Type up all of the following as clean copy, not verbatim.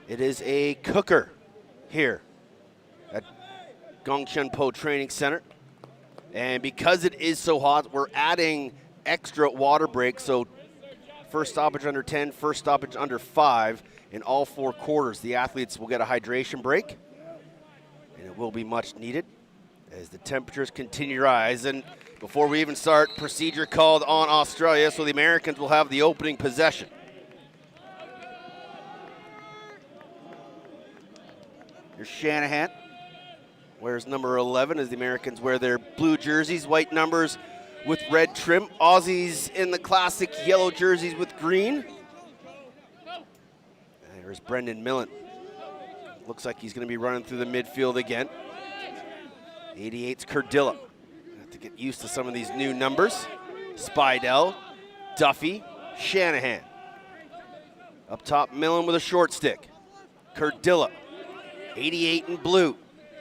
It is a cooker here at Gongcheonpo Training Center. And because it is so hot, we're adding extra water breaks. So first stoppage under 10, first stoppage under 5 in all 4 quarters. The athletes will get a hydration break, and it will be much needed as the temperatures continue to rise. And before we even start, procedure called on Australia, so the Americans will have the opening possession. Here's Shanahan. Wears number 11 as the Americans wear their blue jerseys, white numbers with red trim. Aussies in the classic yellow jerseys with green. There's Brendan Millen. Looks like he's going to be running through the midfield again. 88's Cardilla. Have to get used to some of these new numbers. Spidell, Duffy, Shanahan. Up top, Millen with a short stick. Cardilla, 88 in blue.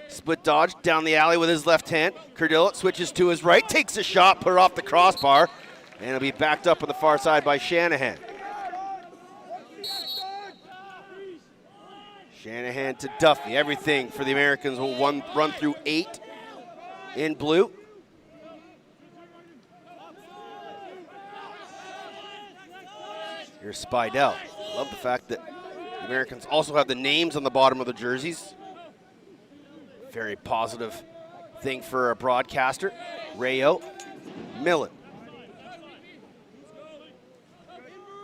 Split dodge down the alley with his left hand. Cardilla switches to his right, takes a shot, put it off the crossbar, and it'll be backed up on the far side by Shanahan. Shanahan to Duffy. Everything for the Americans will run through 8 in blue. Here's Spidell. Love the fact that the Americans also have the names on the bottom of the jerseys. Very positive thing for a broadcaster. Rayo, Millen.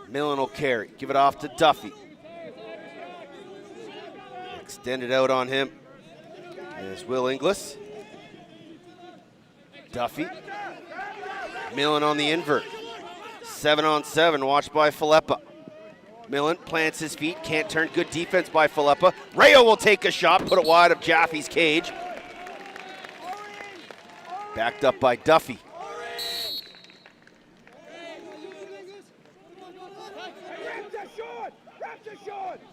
Millen will carry. Give it off to Duffy. Extend it out on him. There's Will Inglis. Duffy. Millen on the invert. 7-on-7, watched by Filippa. Millen plants his feet, can't turn. Good defense by Filippa. Rayo will take a shot, put it wide of Jaffe's cage. Backed up by Duffy.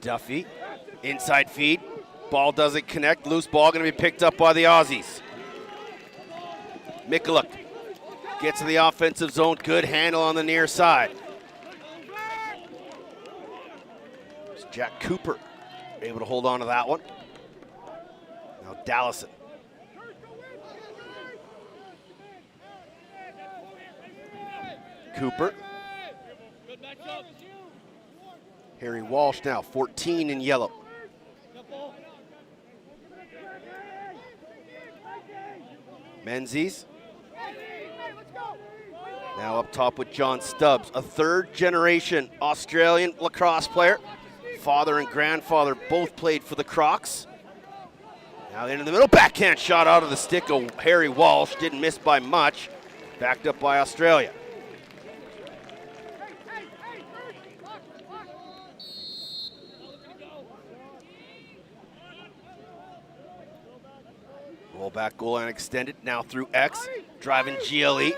Duffy, inside feed. Ball doesn't connect. Loose ball going to be picked up by the Aussies. Mikuluk gets to the offensive zone. Good handle on the near side. There's Jack Cooper able to hold on to that one. Now Dallison. Cooper. Harry Walsh now, 14 in yellow. Menzies. Now up top with John Stubbs, a third-generation Australian lacrosse player. Father and grandfather both played for the Crocs. Now into the middle, backhand shot out of the stick of Harry Walsh. Didn't miss by much. Backed up by Australia. Roll back, goal line extended, now through X, driving GLE.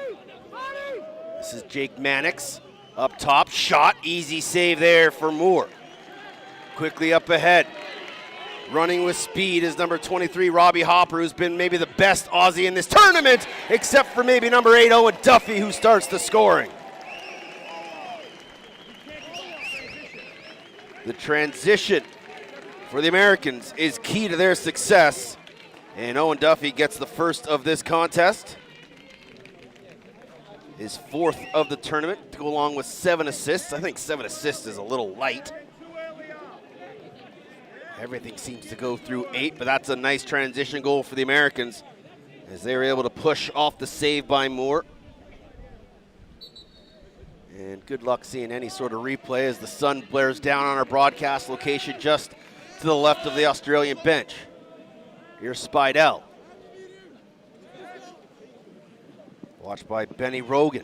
This is Jake Mannix, up top, shot, easy save there for Moore. Quickly up ahead, running with speed is number 23, Robbie Hopper, who's been maybe the best Aussie in this tournament, except for maybe number 8, Owen Duffy, who starts the scoring. The transition for the Americans is key to their success. And Owen Duffy gets the first of this contest. His 4th of the tournament to go along with 7 assists. I think 7 assists is a little light. Everything seems to go through 8, but that's a nice transition goal for the Americans as they were able to push off the save by Moore. And good luck seeing any sort of replay as the sun blares down on our broadcast location just to the left of the Australian bench. Here's Spidell. Watched by Benny Rogan.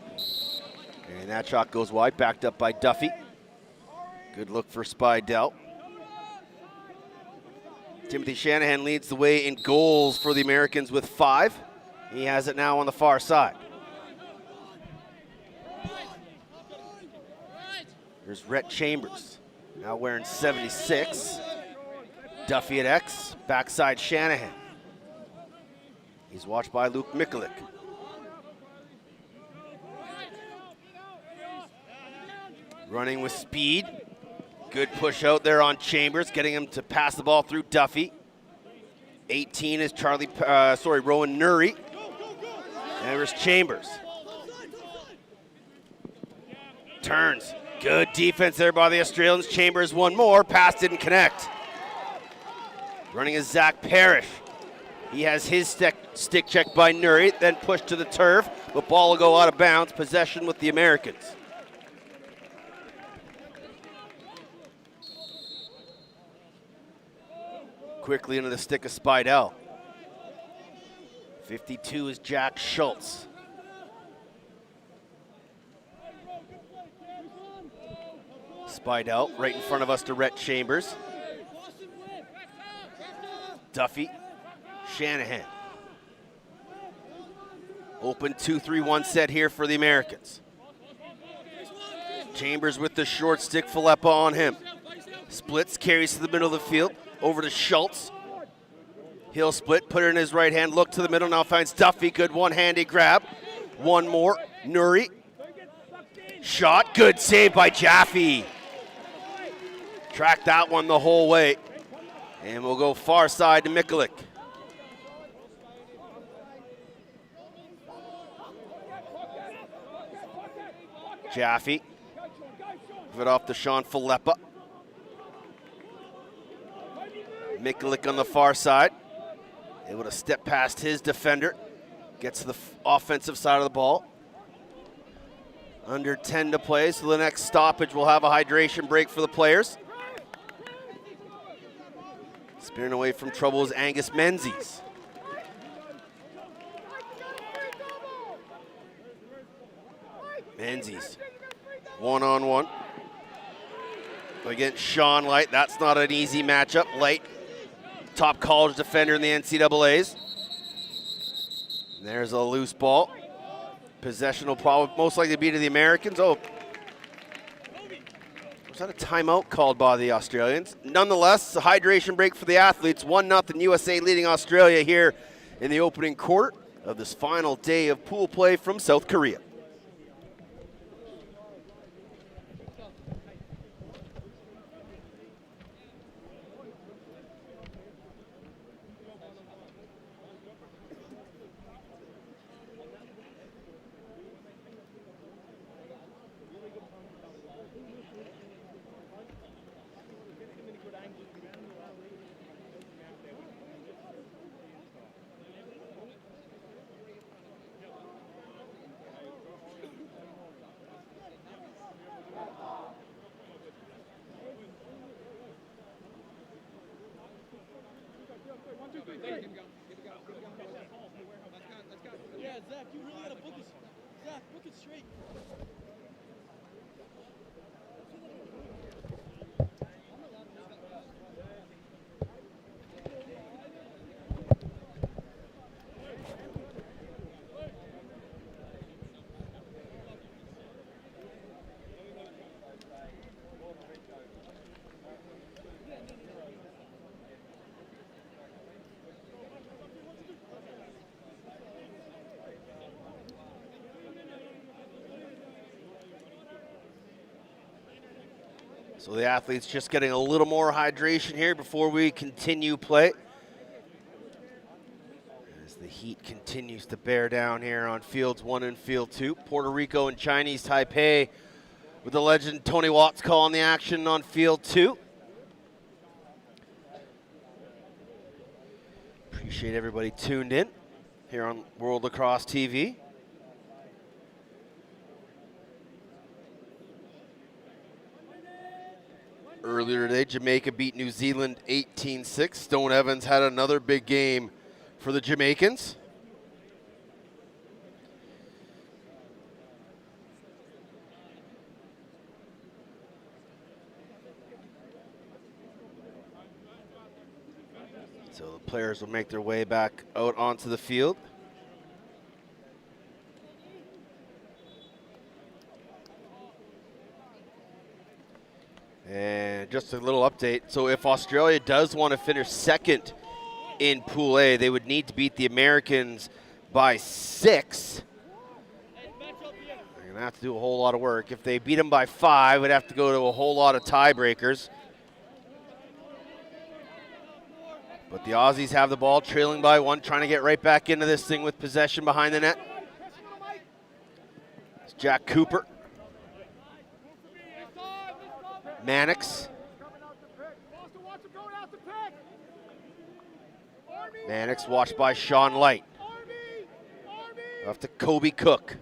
And that shot goes wide, backed up by Duffy. Good look for Spidell. Timothy Shanahan leads the way in goals for the Americans with 5. He has it now on the far side. Here's Rhett Chambers, now wearing 76. Duffy at X, backside Shanahan. He's watched by Luke Mikulik. Running with speed. Good push out there on Chambers, getting him to pass the ball through Duffy. 18 is Rowan Nuri. And there's Chambers. Turns. Good defense there by the Australians. Chambers one more. Pass didn't connect. Running is Zach Parrish. He has his stick checked by Nuri, then pushed to the turf. The ball will go out of bounds. Possession with the Americans. Quickly into the stick of Spidell. 52 is Jack Schultz. Spidell right in front of us to Rhett Chambers. Duffy, Shanahan. Open 2-3-1 set here for the Americans. Chambers with the short stick, Filippa on him. Splits, carries to the middle of the field, over to Schultz. He'll split, put it in his right hand, look to the middle, now finds Duffy, good one-handed grab. One more, Nuri. Shot, good save by Jaffe. Track that one the whole way. And we'll go far side to Mikulik. Jaffe. Give it off to Sean Filippa. Mikulik on the far side. Able to step past his defender. Gets to the offensive side of the ball. Under 10 to play, so the next stoppage will have a hydration break for the players. Spearing away from trouble is Angus Menzies. Menzies, one-on-one. Against Sean Light, that's not an easy matchup. Light, top college defender in the NCAAs. And there's a loose ball. Possession will probably most likely be to the Americans. Oh, was that a timeout called by the Australians? Nonetheless, a hydration break for the athletes. 1-0 USA leading Australia here in the opening quarter of this final day of pool play from South Korea. Yeah, Zach, you really gotta book it. Zach, book it straight. So the athletes just getting a little more hydration here before we continue play. As the heat continues to bear down here on fields 1 and field 2. Puerto Rico and Chinese Taipei with the legend Tony Watts calling the action on field 2. Appreciate everybody tuned in here on World Lacrosse TV. Earlier today, Jamaica beat New Zealand 18-6. Stone Evans had another big game for the Jamaicans. So the players will make their way back out onto the field. And just a little update. So if Australia does want to finish second in Pool A, they would need to beat the Americans by 6. going to have to do a whole lot of work. If they beat them by 5, would have to go to a whole lot of tiebreakers. But the Aussies have the ball, trailing by 1, trying to get right back into this thing with possession behind the net. It's Jack Cooper. Mannix. Mannix watched by Sean Light. Off to Kobe Cook.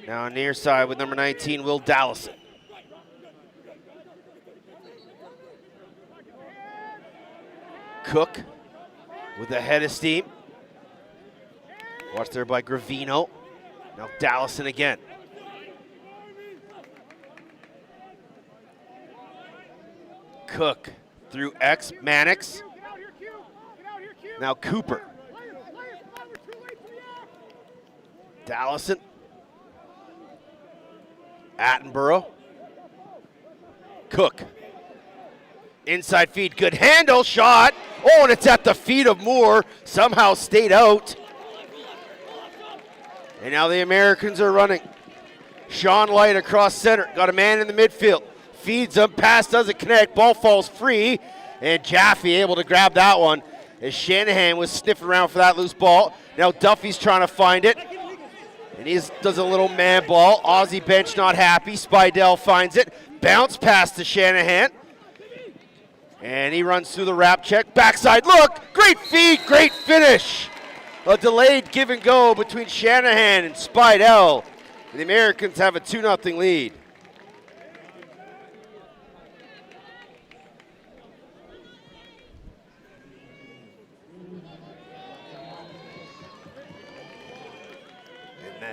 Now on near side with number 19, Will Dallison. Cook with a head of steam. Watched there by Gravino. Now Dallison again. Cook through X, Mannix. Now Cooper. Dallison. Attenborough. Cook. Inside feed, good handle, shot. Oh, and it's at the feet of Moore. Somehow stayed out. And now the Americans are running. Sean Light across center. Got a man in the midfield. Feeds him, pass doesn't connect. Ball falls free. And Jaffe able to grab that one as Shanahan was sniffing around for that loose ball. Now Duffy's trying to find it. And he does a little man ball. Aussie bench not happy. Spidell finds it. Bounce pass to Shanahan. And he runs through the wrap check. Backside look. Great feed. Great finish. A delayed give and go between Shanahan and Spidell. And the Americans have a 2-0 lead.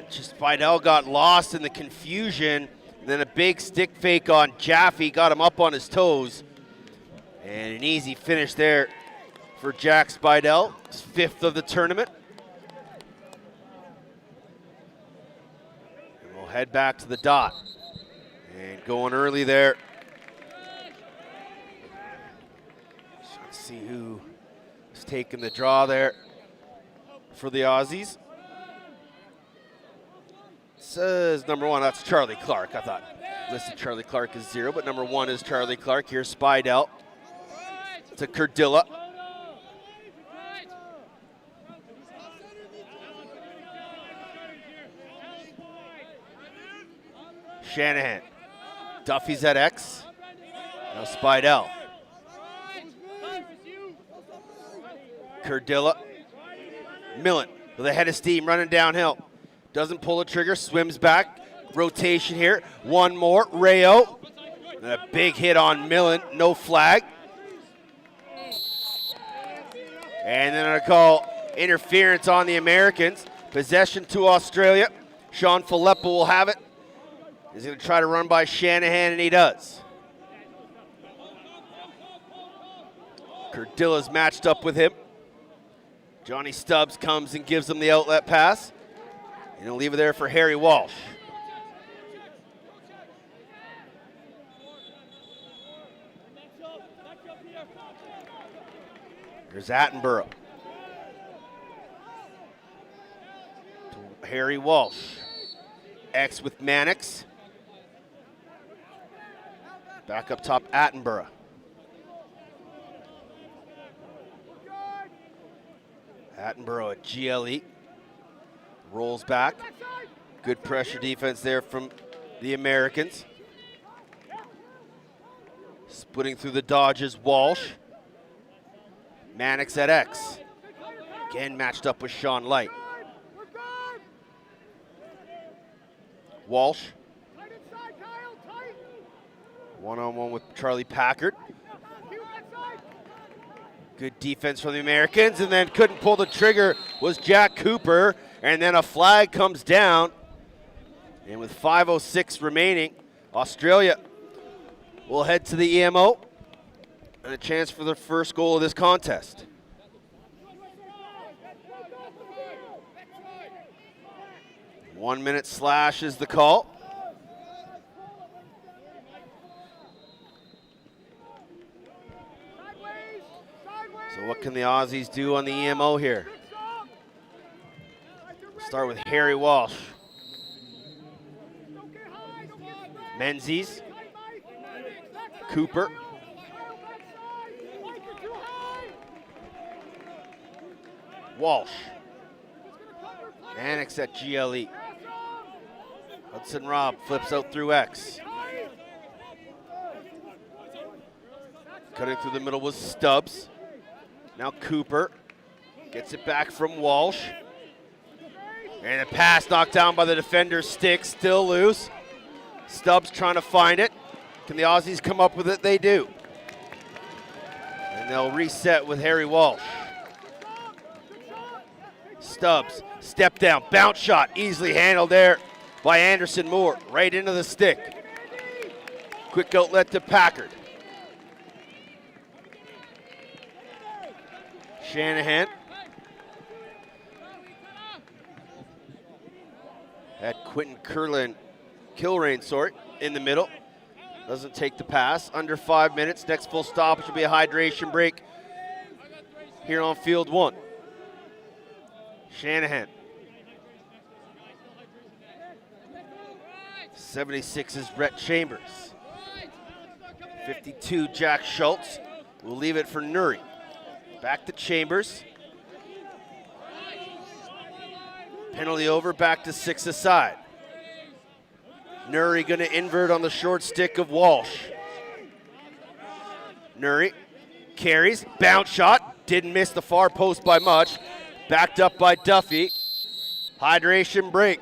Just Spidell got lost in the confusion. And then a big stick fake on Jaffe, got him up on his toes. And an easy finish there for Jack Spidell, his 5th of the tournament. And we'll head back to the dot. And going early there. Let's see who is taking the draw there for the Aussies. Says number 1, that's Charlie Clark. I thought listed Charlie Clark as 0, but number 1 is Charlie Clark. Here's Spidell to Cardilla. Shanahan. Duffy's at X. Now Spidell. Cardilla. Millen with a head of steam running downhill. Doesn't pull the trigger, swims back. Rotation here. One more. Rayo. And a big hit on Millen. No flag. And then I call interference on the Americans. Possession to Australia. Sean Filippo will have it. He's going to try to run by Shanahan, and he does. Cardilla's matched up with him. Johnny Stubbs comes and gives him the outlet pass. And he'll leave it there for Harry Walsh. There's Attenborough. To Harry Walsh. X with Mannix. Back up top, Attenborough. Attenborough at GLE. Rolls back. Good pressure defense there from the Americans. Splitting through the dodges, Walsh. Mannix at X. Again matched up with Sean Light. Walsh. One-on-one with Charlie Packard. Good defense from the Americans, and then couldn't pull the trigger was Jack Cooper, and then a flag comes down. And with 5:06 remaining, Australia will head to the EMO and a chance for the first goal of this contest. One-minute slash is the call. So what can the Aussies do on the EMO here? Start with Harry Walsh. Menzies. Cooper. Walsh. Annex at GLE. Hudson Robb flips out through X. Cutting through the middle was Stubbs. Now Cooper gets it back from Walsh. And a pass knocked down by the defender. Stick still loose. Stubbs trying to find it. Can the Aussies come up with it? They do. And they'll reset with Harry Walsh. Stubbs, step down, bounce shot, easily handled there by Anderson Moore, right into the stick. Quick outlet to Packard. Shanahan. Had Quentin Kilrain, in the middle. Doesn't take the pass. Under 5 minutes. Next full stop, which will be a hydration break here on field 1. Shanahan. 76 is Brett Chambers. 52, Jack Schultz. We'll leave it for Nuri. Back to Chambers. Penalty over, back to 6 aside. Nuri gonna invert on the short stick of Walsh. Nuri carries, bounce shot, didn't miss the far post by much. Backed up by Duffy. Hydration break.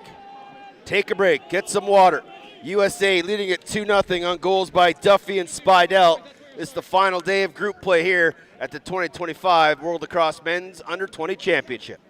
Take a break, get some water. USA leading it 2-0 on goals by Duffy and Spidell. It's the final day of group play here at the 2025 World Lacrosse Men's Under-20 Championship.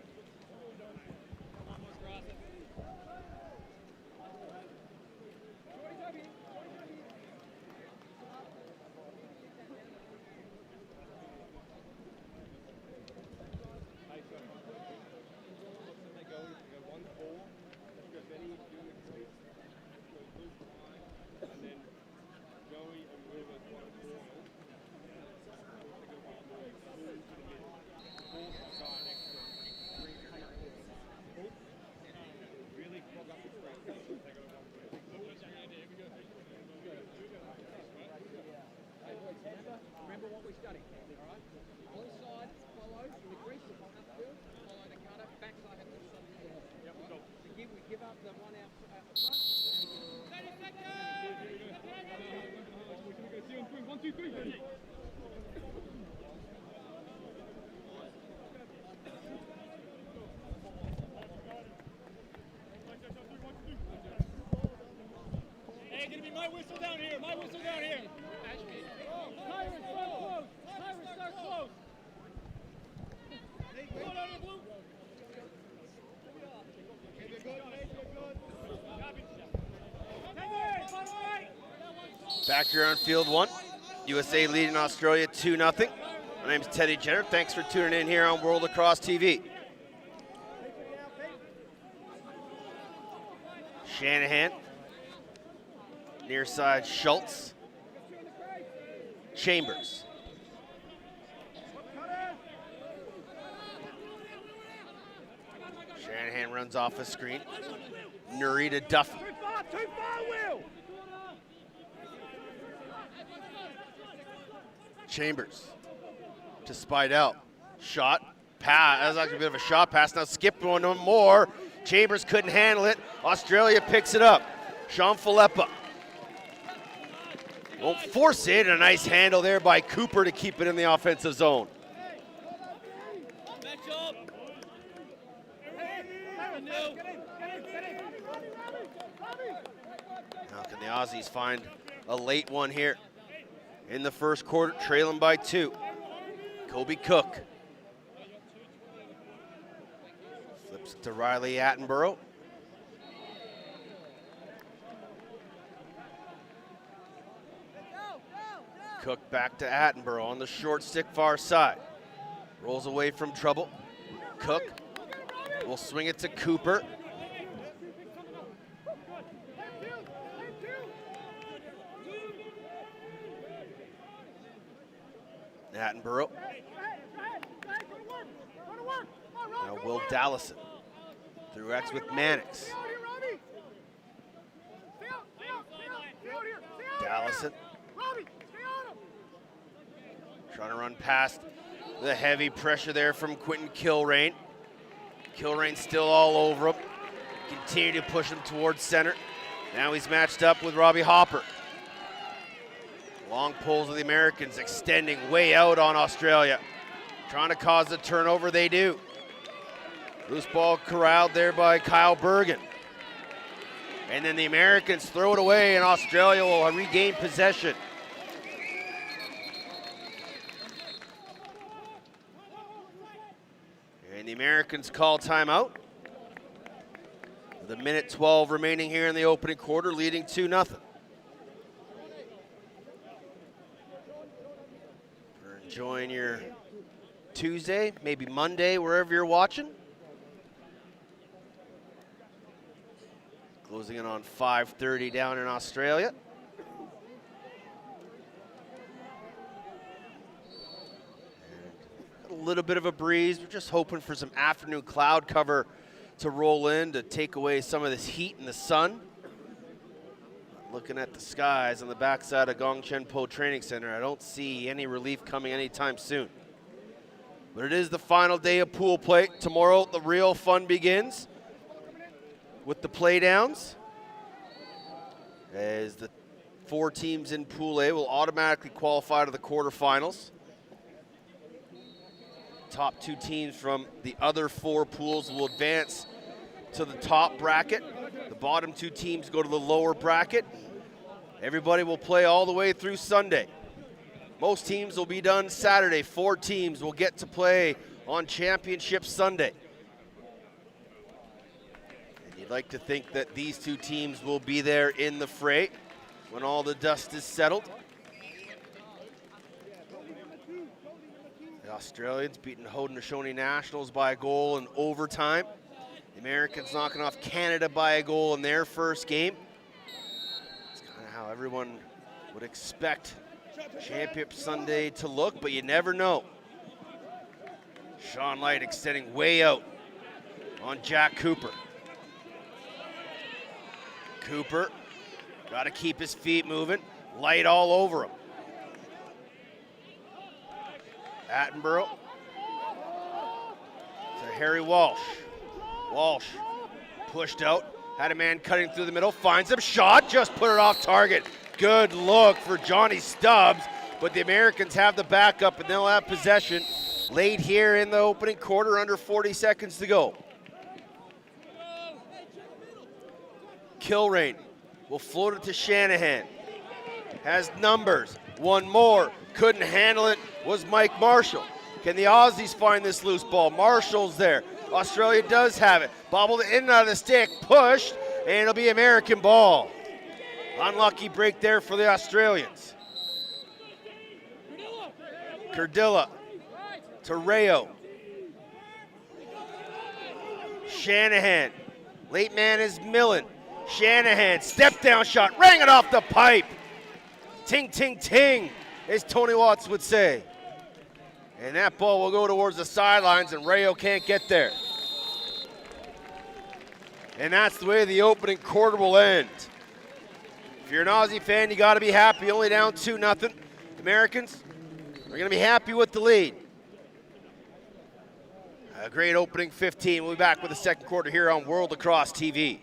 Back here on field 1. USA leading Australia 2-0. My name is Teddy Jenner. Thanks for tuning in here on World Lacrosse TV. Shanahan. Near side Schultz. Chambers. Shanahan runs off a screen. Nuri to Duffy. Too far, Will! Chambers to Spidell. Shot, pass, that was actually a bit of a shot pass. Now skipped one more. Chambers couldn't handle it. Australia picks it up. Sean Filippa won't force it. A nice handle there by Cooper to keep it in the offensive zone. Now can the Aussies find a late one here? In the first quarter, trailing by 2. Kobe Cook. Flips it to Riley Attenborough. Cook back to Attenborough on the short stick far side. Rolls away from trouble. Cook will swing it to Cooper. Attenborough. Now Will Dallison through X with Mannix. Allison. Trying to run past the heavy pressure there from Quentin Kilrain. Kilrain still all over him. Continue to push him towards center. Now he's matched up with Robbie Hopper. Long pulls of the Americans extending way out on Australia. Trying to cause a turnover, they do. Loose ball corralled there by Kyle Bergen. And then the Americans throw it away and Australia will regain possession. And the Americans call timeout. With a minute 12 remaining here in the opening quarter, leading 2-0. Enjoying your Tuesday, maybe Monday, wherever you're watching. Closing in on 5:30 down in Australia. And a little bit of a breeze. We're just hoping for some afternoon cloud cover to roll in to take away some of this heat and the sun. Looking at the skies on the backside of Gongchen-Po Training Center, I don't see any relief coming anytime soon. But it is the final day of pool play. Tomorrow, the real fun begins with the playdowns, as the 4 teams in Pool A will automatically qualify to the quarterfinals. Top 2 teams from the other 4 pools will advance to the top bracket. The bottom 2 teams go to the lower bracket. Everybody will play all the way through Sunday. Most teams will be done Saturday. 4 teams will get to play on Championship Sunday. And you'd like to think that these 2 teams will be there in the fray when all the dust is settled. The Australians beating Haudenosaunee Nationals by a goal in overtime. The Americans knocking off Canada by a goal in their first game. It's kind of how everyone would expect Championship Sunday to look, but you never know. Sean Light extending way out on Jack Cooper. Cooper got to keep his feet moving. Light all over him. Attenborough to Harry Walsh. Walsh pushed out, had a man cutting through the middle, finds him, shot, just put it off target. Good look for Johnny Stubbs, but the Americans have the backup and they'll have possession late here in the opening quarter, under 40 seconds to go. Kilrain will float it to Shanahan. Has numbers, one more, couldn't handle it, was Mike Marshall. Can the Aussies find this loose ball? Marshall's there. Australia does have it. Bobbled in and out of the stick, pushed, and it'll be American ball. Unlucky break there for the Australians. Cardilla to Rayo. Shanahan. Late man is Millen. Shanahan, step down shot, rang it off the pipe. Ting, ting, ting, as Tony Watts would say. And that ball will go towards the sidelines and Rayo can't get there. And that's the way the opening quarter will end. If you're an Aussie fan, you gotta be happy, only down 2-0. Americans are gonna be happy with the lead. A great opening 15. We'll be back with the second quarter here on World Lacrosse TV.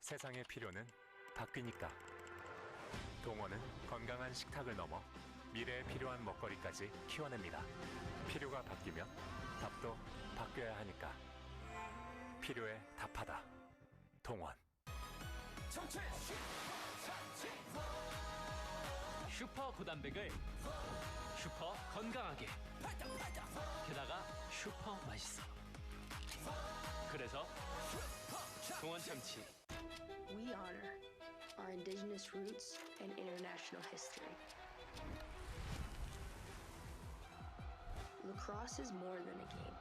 세상의 필요는 바뀌니까. 동원은 건강한 식탁을 넘어 미래에 필요한 먹거리까지 키워냅니다. 필요가 바뀌면 답도 바뀌어야 하니까. 필요에 답하다. 동원. 슈퍼 고단백을 슈퍼 건강하게, 게다가 슈퍼 맛있어. 그래서 동원 참치. We honor our indigenous roots and international history. Lacrosse is more than a game.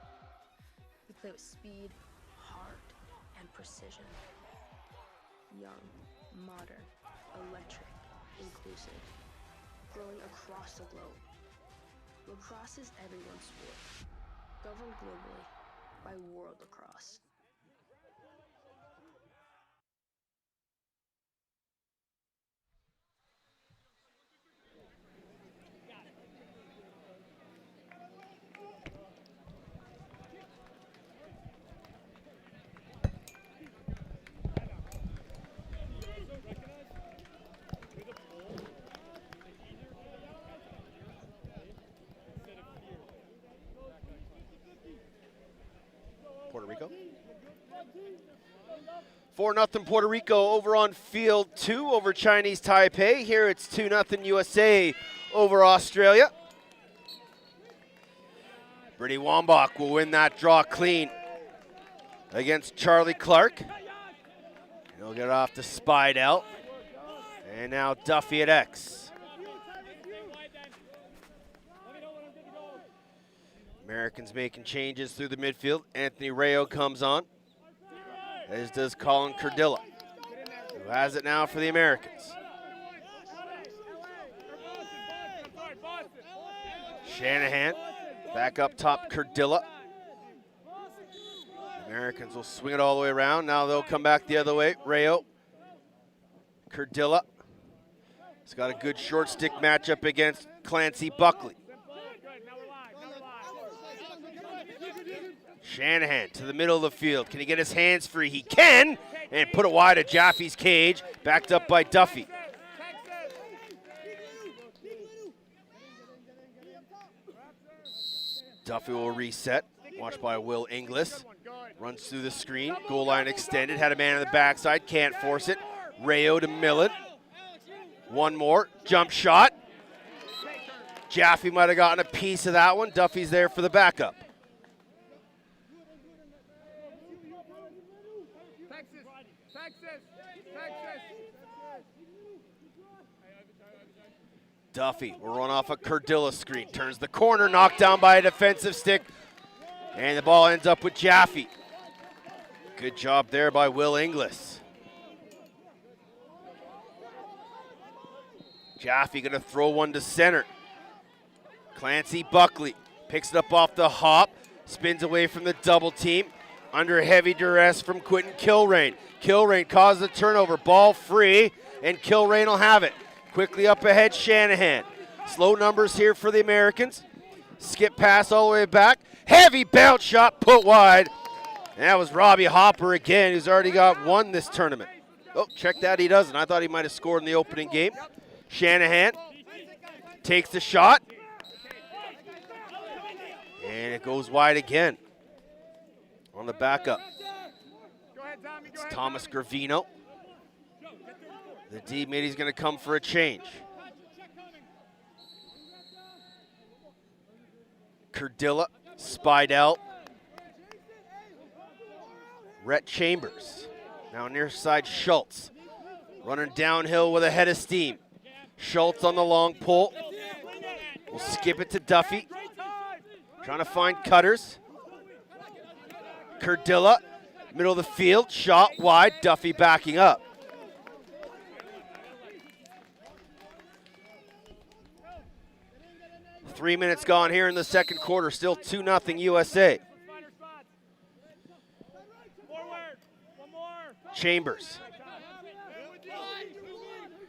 We play with speed, heart, and precision. Young, modern, electric, inclusive. Growing across the globe. Lacrosse is everyone's sport. Governed globally by World Lacrosse. Puerto Rico. 4-0 Puerto Rico over on field 2 over Chinese Taipei. Here it's 2-0 USA over Australia. Brittany Wambach will win that draw clean against Charlie Clark. He'll get it off to Spidell. And now Duffy at X. Americans making changes through the midfield. Anthony Rayo comes on, as does Colin Cardilla, who has it now for the Americans. Shanahan back up top, Cardilla. Americans will swing it all the way around. Now they'll come back the other way. Rayo, Cardilla. He's got a good short stick matchup against Clancy Buckley. Shanahan to the middle of the field. Can he get his hands free? He can, and put it wide of Jaffe's cage, backed up by Duffy. Duffy will reset, watched by Will Inglis. Runs through the screen, goal line extended, had a man on the backside, can't force it. Rayo to Millen. One more, jump shot. Jaffe might have gotten a piece of that one. Duffy's there for the backup. Duffy will run off a Cardilla screen, turns the corner, knocked down by a defensive stick, and the ball ends up with Jaffe. Good job there by Will Inglis. Jaffe gonna throw one to center. Clancy Buckley picks it up off the hop, spins away from the double team, under heavy duress from Quentin Kilrain. Kilrain causes a turnover, ball free, and Kilrain will have it. Quickly up ahead, Shanahan. Slow numbers here for the Americans. Skip pass all the way back. Heavy bounce shot put wide. And that was Robbie Hopper again, who's already got one this tournament. Oh, check that, he doesn't. I thought he might have scored in the opening game. Shanahan takes the shot. And it goes wide again. On the backup, it's Thomas Gravino. The D middy's going to come for a change. Cardilla, Spidell, Rhett Chambers. Now near side Schultz. Running downhill with a head of steam. Schultz on the long pull. We'll skip it to Duffy. Trying to find cutters. Cardilla, middle of the field, shot wide, Duffy backing up. Three minutes gone here in the second quarter, still 2-0 USA. Chambers.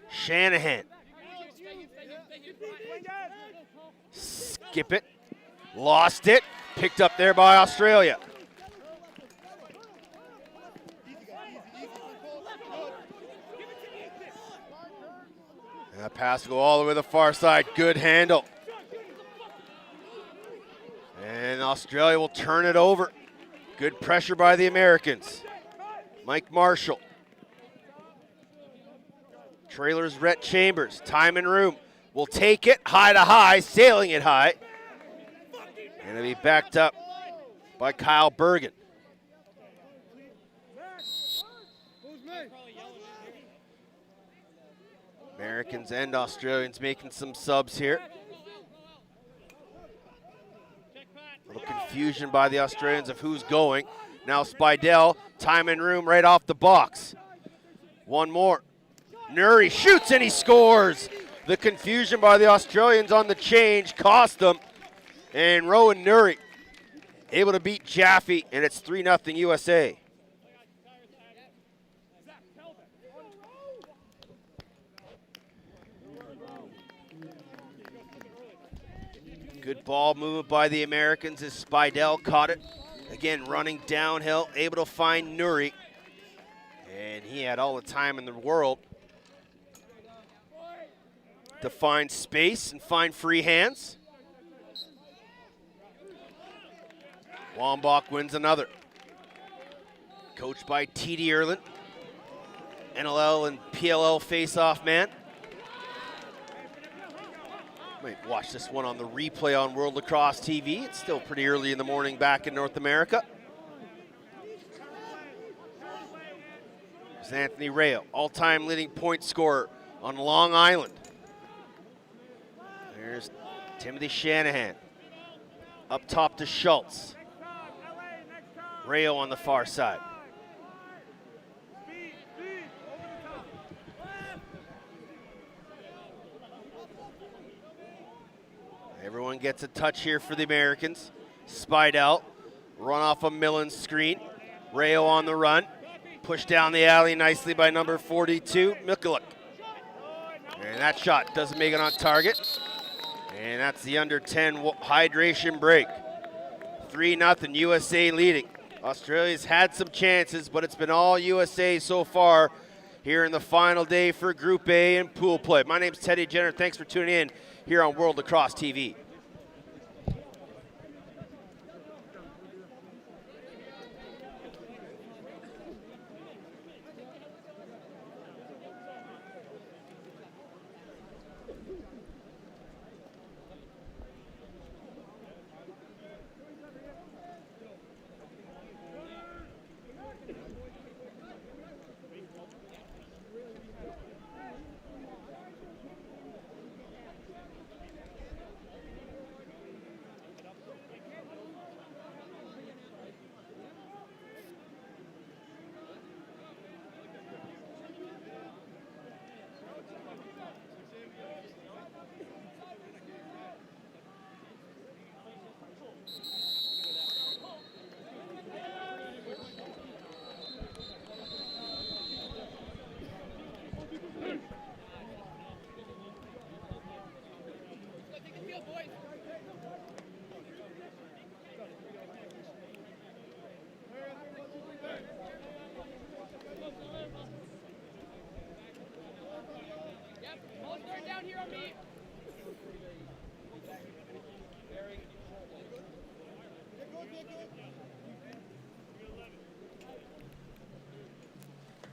Shanahan. Skip it. Lost it. Picked up there by Australia. And that pass will go all the way to the far side. Good handle. And Australia will turn it over. Good pressure by the Americans. Mike Marshall. Trailers Rhett Chambers. Time and room. Will take it high to high, sailing it high. And it'll be backed up by Kyle Bergen. Americans and Australians making some subs here. A little confusion by the Australians of who's going. Now Spidell, time and room right off the box. One more. Nuri shoots and he scores. The confusion by the Australians on the change cost them. And Rowan Nuri able to beat Jaffe, and it's 3-0 USA. Good ball movement by the Americans as Spidell caught it. Again, running downhill, able to find Nuri. And he had all the time in the world to find space and find free hands. Wambach wins another. Coached by T.D. Erlin. NLL and PLL face-off man. Might watch this one on the replay on World Lacrosse TV. It's still pretty early in the morning back in North America. There's Anthony Rayo, all-time leading point scorer on Long Island. There's Timothy Shanahan. Up top to Schultz. Rayo on the far side. Everyone gets a touch here for the Americans. Spidell, run off a Millen's screen. Rayo on the run. Pushed down the alley nicely by number 42, Mikulik. And that shot doesn't make it on target. And that's the under 10 hydration break. 3-0 USA leading. Australia's had some chances, but it's been all USA so far here in the final day for Group A and pool play. My name's Teddy Jenner. Thanks for tuning in here on World Lacrosse TV.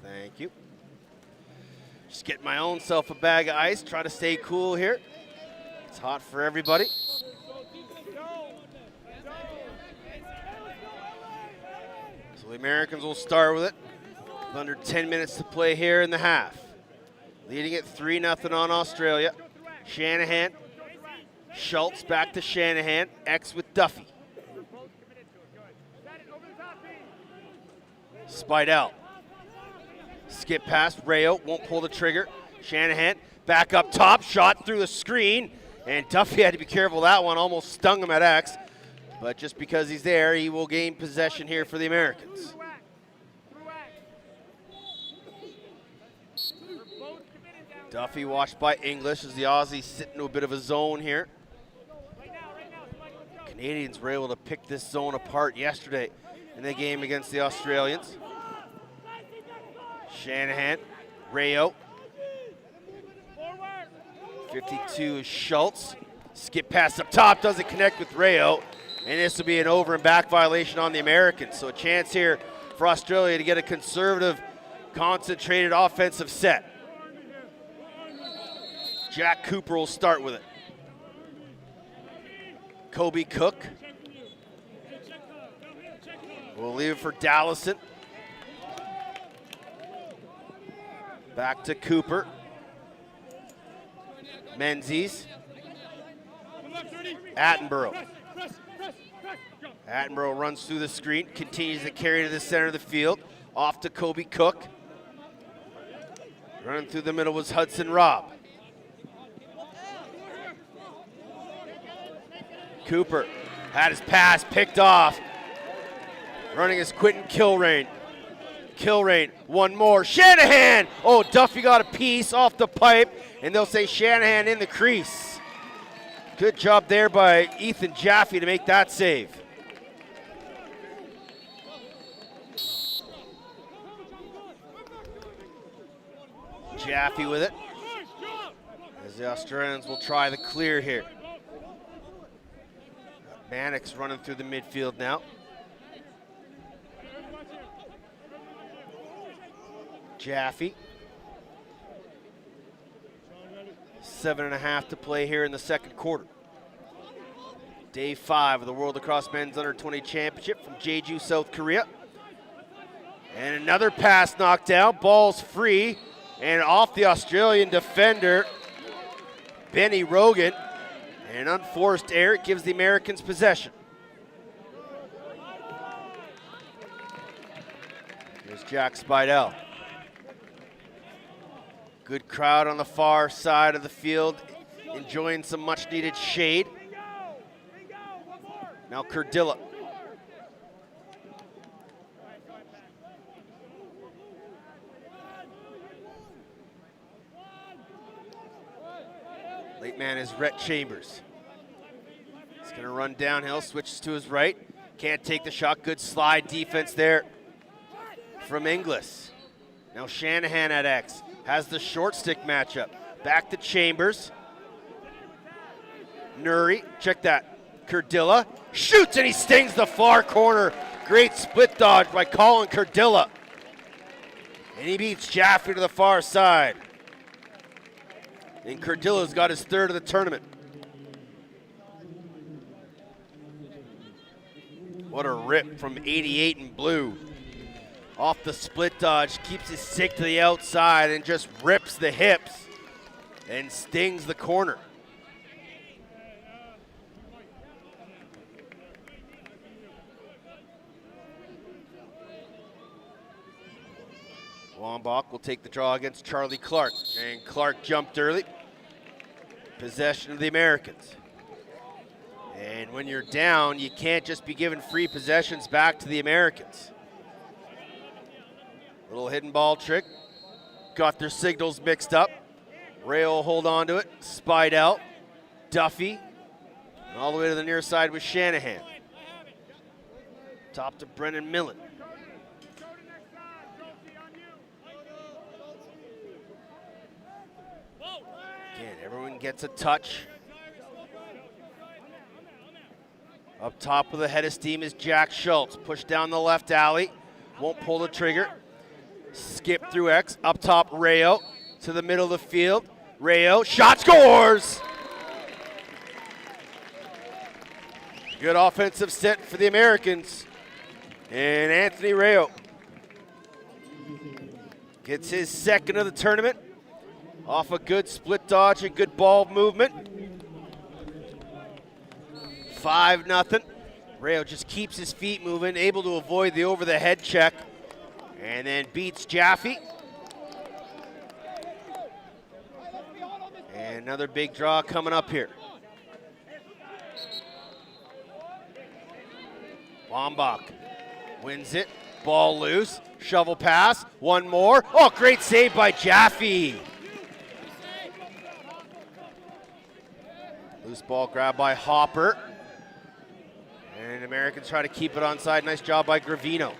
Thank you. Just getting my own self a bag of ice, try to stay cool here. It's hot for everybody. So the Americans will start with it. With under 10 minutes to play here in the half. Leading it 3-0 on Australia. Shanahan, Schultz back to Shanahan, X with Duffy. Spidell. Skip past Rayo, won't pull the trigger. Shanahan back up top, shot through the screen, and Duffy had to be careful. That one almost stung him at X, but just because he's there, he will gain possession here for the Americans. Duffy watched by English as the Aussies sit into a bit of a zone here. Canadians were able to pick this zone apart yesterday in the game against the Australians. Shanahan, Rayo. 52 is Schultz. Skip pass up top, doesn't connect with Rayo. And this will be an over and back violation on the Americans. So a chance here for Australia to get a conservative, concentrated offensive set. Jack Cooper will start with it. Kobe Cook. We'll leave it for Dallison. Back to Cooper. Menzies. Attenborough. Attenborough runs through the screen, continues to carry to the center of the field. Off to Kobe Cook. Running through the middle was Hudson Robb. Cooper had his pass picked off. Running is Quentin Kilrain. Kilrain, one more. Shanahan! Oh, Duffy got a piece off the pipe, and they'll say Shanahan in the crease. Good job there by Ethan Jaffe to make that save. Jaffe with it, as the Australians will try the clear here. Mannix running through the midfield now. Jaffe. 7.5 to play here in the second quarter. Day 5 of the World Lacrosse Men's Under-20 Championship from Jeju, South Korea. And another pass knocked down, ball's free, and off the Australian defender, Benny Rogan. An unforced error, it gives the Americans possession. Here's Jack Spidell. Good crowd on the far side of the field, enjoying some much needed shade. Now Cardilla. Late man is Rhett Chambers. He's gonna run downhill, switches to his right. Can't take the shot, good slide defense there from Inglis. Now Shanahan at X, has the short stick matchup. Back to Chambers. Nuri, check that. Cardilla, shoots and he stings the far corner. Great split dodge by Colin Cardilla. And he beats Jaffe to the far side. And Cardilla's got his third of the tournament. What a rip from 88 in blue. Off the split dodge, keeps his stick to the outside and just rips the hips and stings the corner. Wambach will take the draw against Charlie Clark, and Clark jumped early. Possession of the Americans. And when you're down, you can't just be giving free possessions back to the Americans. Little hidden ball trick. Got their signals mixed up. Rayo will hold on to it. Spidell, Duffy, and all the way to the near side with Shanahan. Top to Brennan Millen. Again, everyone gets a touch. Up top with the head of steam is Jack Schultz. Push down the left alley. Won't pull the trigger. Skip through X. Up top, Rayo. To the middle of the field. Rayo. Shot scores! Good offensive set for the Americans. And Anthony Rayo gets his second of the tournament. Off a good split dodge and good ball movement. 5-0. Rayo just keeps his feet moving, able to avoid the over-the-head check, and then beats Jaffe. And another big draw coming up here. Wambach wins it, ball loose, shovel pass, one more. Oh, great save by Jaffe. Loose ball grabbed by Hopper. And Americans try to keep it onside. Nice job by Gravino.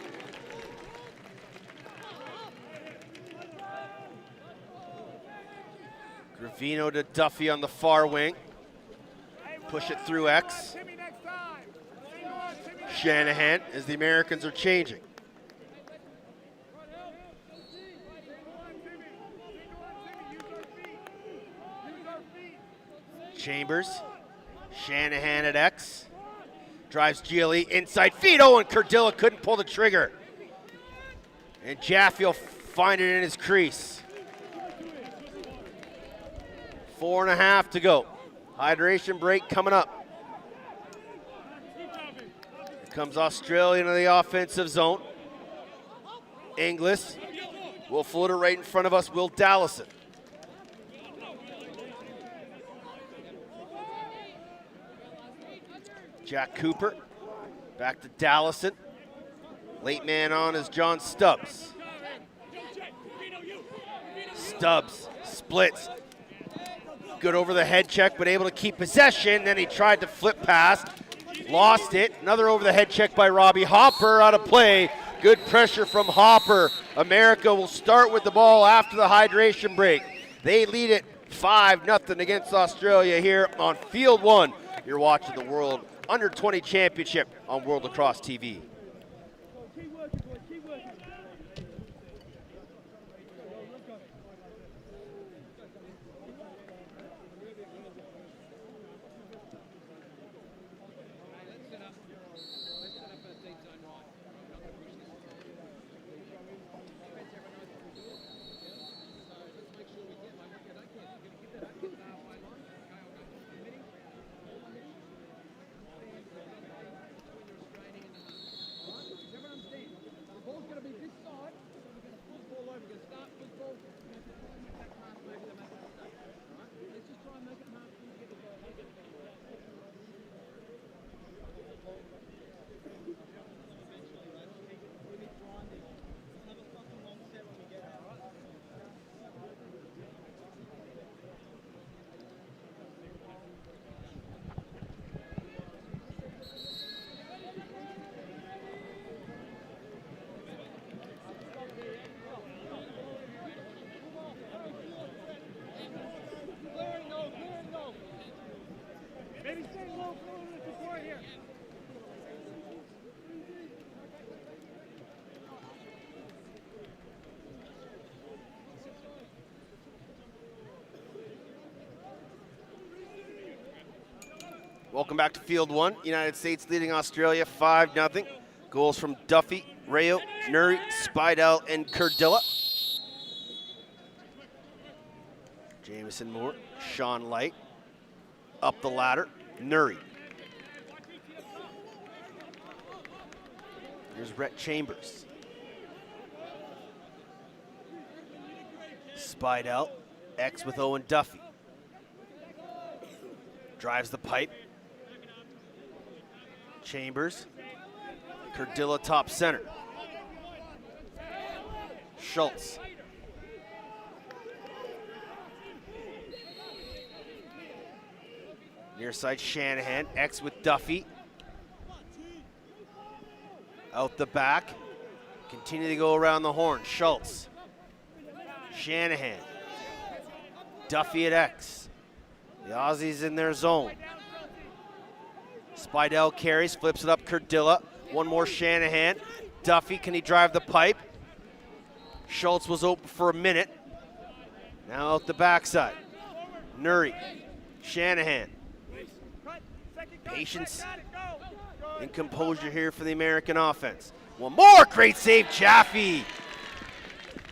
Gravino to Duffy on the far wing. Push it through X. Shanahan as the Americans are changing. Chambers. Shanahan at X. Drives GLE inside feet. Oh, and Cardilla couldn't pull the trigger. And Jaffe will find it in his crease. 4.5 to go. Hydration break coming up. Here comes Australia into the offensive zone. Inglis will float it right in front of us, Will Dallison. Jack Cooper, back to Dallison. Late man on is John Stubbs. Stubbs splits. Good over the head check, but able to keep possession. Then he tried to flip past, lost it. Another over the head check by Robbie Hopper, out of play. Good pressure from Hopper. America will start with the ball after the hydration break. They lead it 5-0 against Australia here on Field 1. You're watching the World Under-20 Championship on World Lacrosse TV. Keep working, boys. Keep working. Welcome back to Field 1. United States leading Australia 5-0. Goals from Duffy, Rayo, Nuri, Spidell, and Curdilla. Jamison Moore, Sean Light. Up the ladder, Nuri. Here's Rhett Chambers. Spidell, X with Owen Duffy. Drives the pipe. Chambers, Curdilla top center. Schultz. Near side Shanahan, X with Duffy. Out the back, continue to go around the horn. Schultz, Shanahan, Duffy at X. The Aussies in their zone. Spidell carries, flips it up, Curdilla. One more Shanahan. Duffy, can he drive the pipe? Schultz was open for a minute. Now out the backside. Nuri, Shanahan. Patience and composure here for the American offense. One more, great save, Jaffe.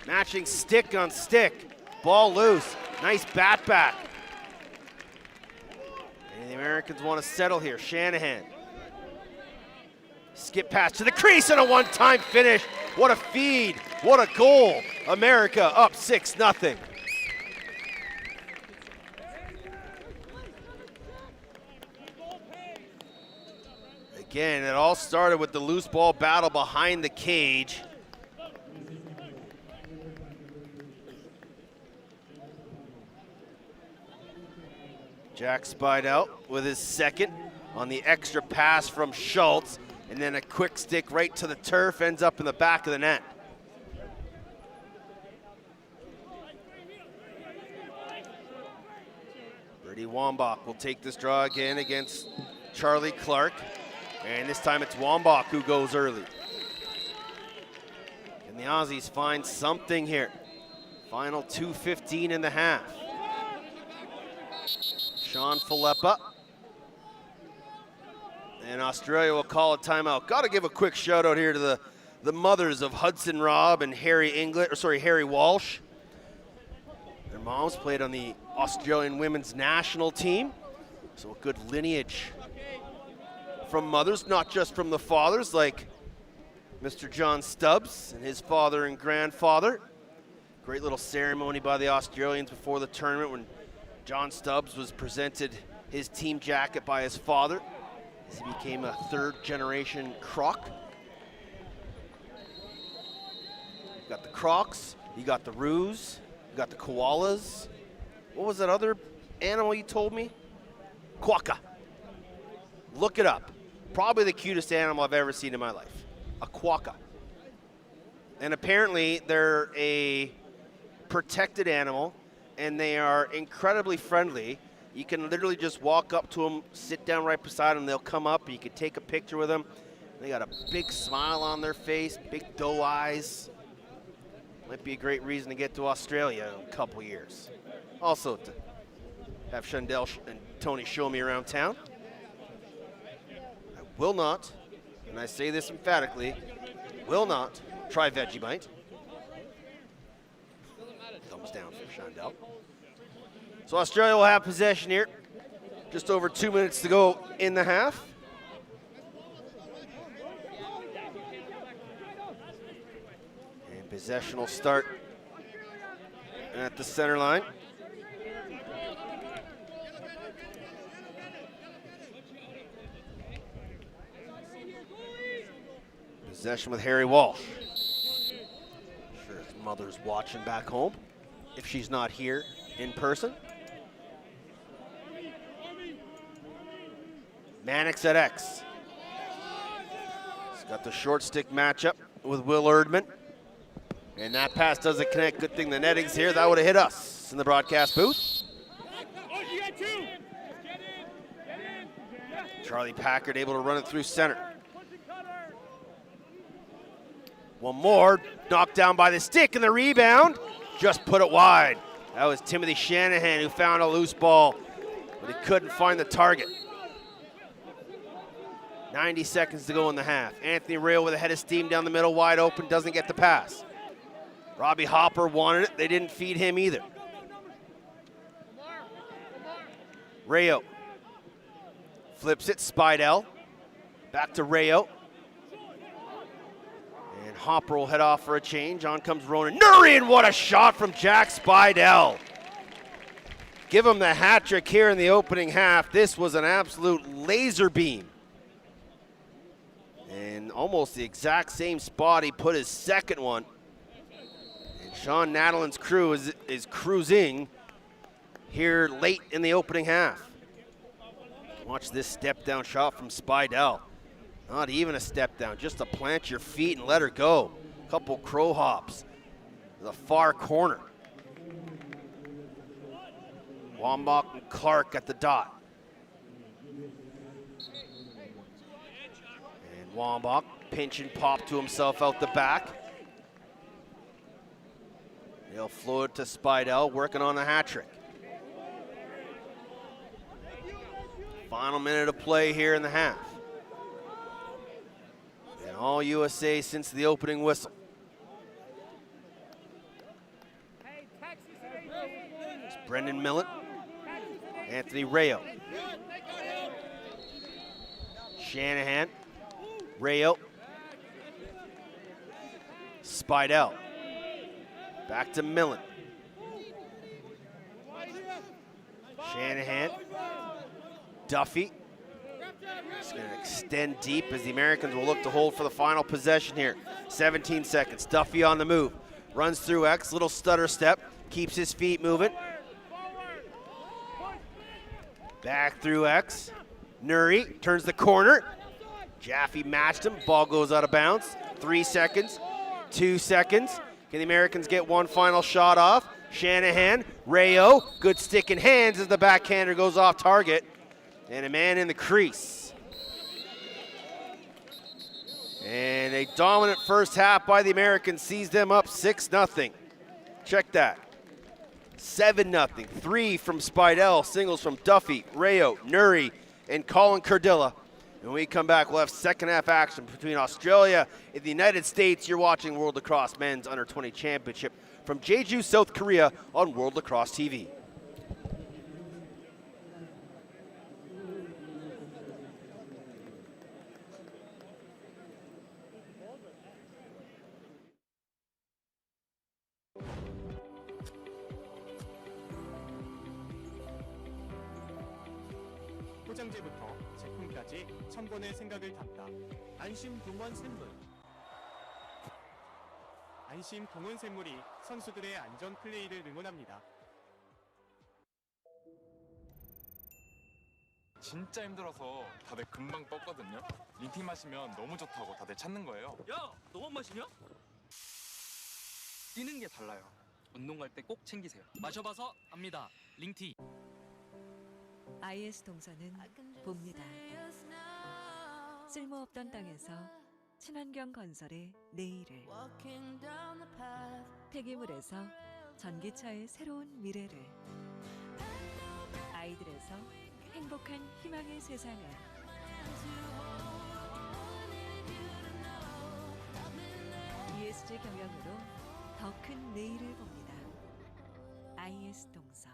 Matching stick on stick. Ball loose, nice bat back. And the Americans want to settle here. Shanahan. Skip pass to the crease and a one-time finish. What a feed, what a goal. America up 6-0. Again, it all started with the loose ball battle behind the cage. Jack Spidell with his second on the extra pass from Schultz, and then a quick stick right to the turf, ends up in the back of the net. Brady Wambach will take this draw again against Charlie Clark, and this time it's Wambach who goes early. And the Aussies find something here. Final 2:15 in the half. Sean Filippa. And Australia will call a timeout. Got to give a quick shout out here to the mothers of Hudson Robb and Harry Walsh. Their moms played on the Australian women's national team, so a good lineage from mothers, not just from the fathers, like Mr. John Stubbs and his father and grandfather. Great little ceremony by the Australians before the tournament when John Stubbs was presented his team jacket by his father as he became a third-generation Croc. You got the Crocs, you got the Roos, you got the koalas. What was that other animal you told me? Quokka. Look it up. Probably the cutest animal I've ever seen in my life. A quokka. And apparently they're a protected animal and they are incredibly friendly. You can literally just walk up to them, sit down right beside them, they'll come up and you can take a picture with them. They got a big smile on their face, big doe eyes. Might be a great reason to get to Australia in a couple years. Also to have Shandell and Tony show me around town. I will not, and I say this emphatically, will not try Vegemite. Thumbs down for Shandell. So Australia will have possession here. Just over 2 minutes to go in the half. And possession will start at the center line. Possession with Harry Walsh. I'm sure his mother's watching back home if she's not here in person. Mannix at X. He's got the short stick matchup with Will Erdman. And that pass doesn't connect. Good thing the netting's here. That would have hit us in the broadcast booth. Charlie Packard able to run it through center. One more, knocked down by the stick, and the rebound just put it wide. That was Timothy Shanahan who found a loose ball, but he couldn't find the target. 90 seconds to go in the half. Anthony Rail with a head of steam down the middle, wide open, doesn't get the pass. Robbie Hopper wanted it, they didn't feed him either. Rayo flips it, Spidell. Back to Rayo. And Hopper will head off for a change. On comes Ronan Nuri, and what a shot from Jack Spidell. Give him the hat trick here in the opening half. This was an absolute laser beam. And almost the exact same spot he put his second one. And Sean Nadalin's crew is cruising here late in the opening half. Watch this step down shot from Spidell. Not even a step down, just to plant your feet and let her go. Couple crow hops to the far corner. Wambach and Clark at the dot. And Wambach pinch and pop to himself out the back. They'll float to Spidell, working on the hat trick. Final minute of play here in the half. And all USA since the opening whistle. It's Brendan Millen, Anthony Rayo, Shanahan, Rayo, Spidell, back to Millen, Shanahan, Duffy. Just going to extend deep as the Americans will look to hold for the final possession here. 17 seconds. Duffy on the move. Runs through X, little stutter step. Keeps his feet moving. Back through X. Nuri turns the corner. Jaffe matched him. Ball goes out of bounds. 3 seconds. 2 seconds. Can the Americans get one final shot off? Shanahan, Rayo, good stick in hands as the backhander goes off target. And a man in the crease. And a dominant first half by the Americans sees them up 6-0. Check that. 7-0. 3 from Spidell, singles from Duffy, Rayo, Nuri, and Colin Cardilla. When we come back, we'll have second half action between Australia and the United States. You're watching World Lacrosse Men's Under-20 Championship from Jeju, South Korea on World Lacrosse TV. 포장재부터 제품까지 천 번의 생각을 담다. 안심 동원 샘물. 안심 동원 샘물이 선수들의 안전 플레이를 응원합니다. 진짜 힘들어서 다들 금방 뻗거든요. 링티 마시면 너무 좋다고 다들 찾는 거예요. 야, 너만 마시냐? 뛰는 게 달라요. 운동 갈 때 꼭 챙기세요. 마셔봐서 압니다. 링티. IS 동서는 봅니다. 쓸모없던 땅에서 친환경 건설의 내일을, 폐기물에서 전기차의 새로운 미래를, 아이들에서 행복한 희망의 세상을. ESG 경영으로 더 큰 내일을 봅니다. IS 동서.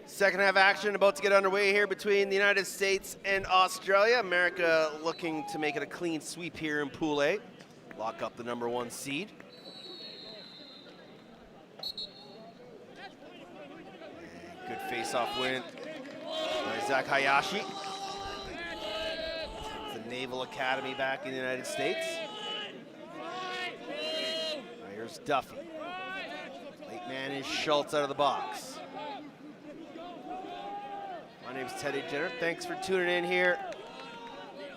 Second half action about to get underway here between the United States and Australia. America looking to make it a clean sweep here in Pool A. Lock up the #1 seed. And good face-off win by Zach Hayashi. The Naval Academy back in the United States. Here's Duffy. Late man is Schultz out of the box. My name's Teddy Jenner. Thanks for tuning in here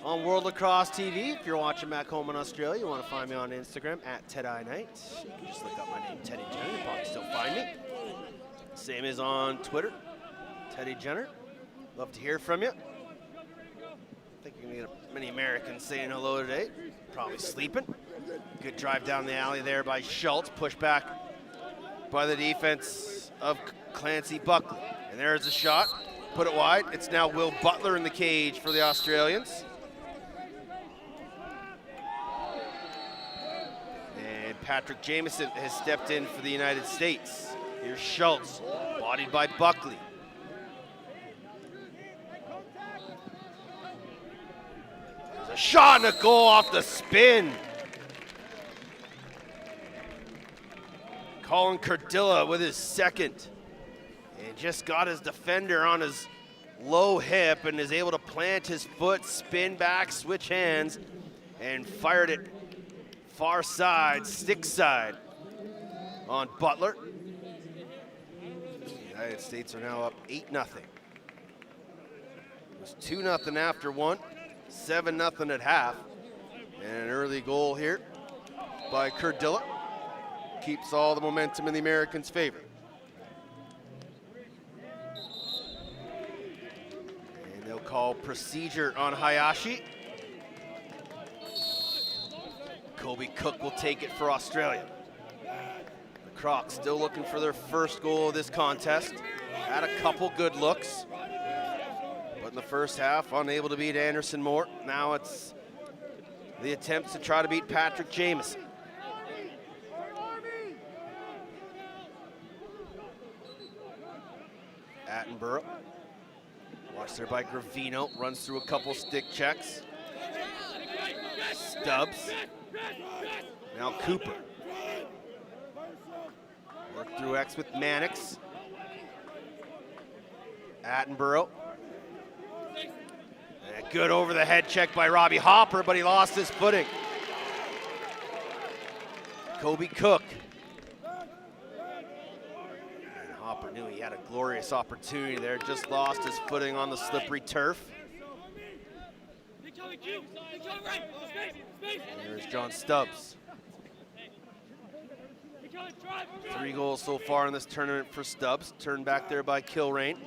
on World Lacrosse TV. If you're watching back home in Australia, you want to find me on Instagram at TedIKnight. You can just look up my name, Teddy Jenner. You'll probably still find me. Same as on Twitter, Teddy Jenner. Love to hear from you. I think you're going to get many Americans saying hello today. Probably sleeping. Good drive down the alley there by Schultz. Pushed back by the defense of Clancy Buckley. And there's a shot. Put it wide. It's now Will Butler in the cage for the Australians. And Patrick Jamieson has stepped in for the United States. Here's Schultz, bodied by Buckley. There's a shot and a goal off the spin. Colin Cardilla with his second. And just got his defender on his low hip and is able to plant his foot, spin back, switch hands, and fired it far side, stick side on Butler. The United States are now up 8-0. It was 2-0 after one, 7-0 at half. And an early goal here by Cardilla keeps all the momentum in the Americans' favor. They'll call procedure on Hayashi. Kobe Cook will take it for Australia. The Crocs still looking for their first goal of this contest. Had a couple good looks, but in the first half, unable to beat Anderson Moore. Now it's the attempts to try to beat Patrick Jamieson. Attenborough. Watched there by Gravino, runs through a couple stick checks. Stubbs. Now Cooper. Work through X with Mannix. Attenborough. And a good over the head check by Robbie Hopper, but he lost his footing. Kobe Cook. Hopper knew he had a glorious opportunity there, just lost his footing on the slippery turf. There's John Stubbs. 3 goals so far in this tournament for Stubbs. Turned back there by Kilrain.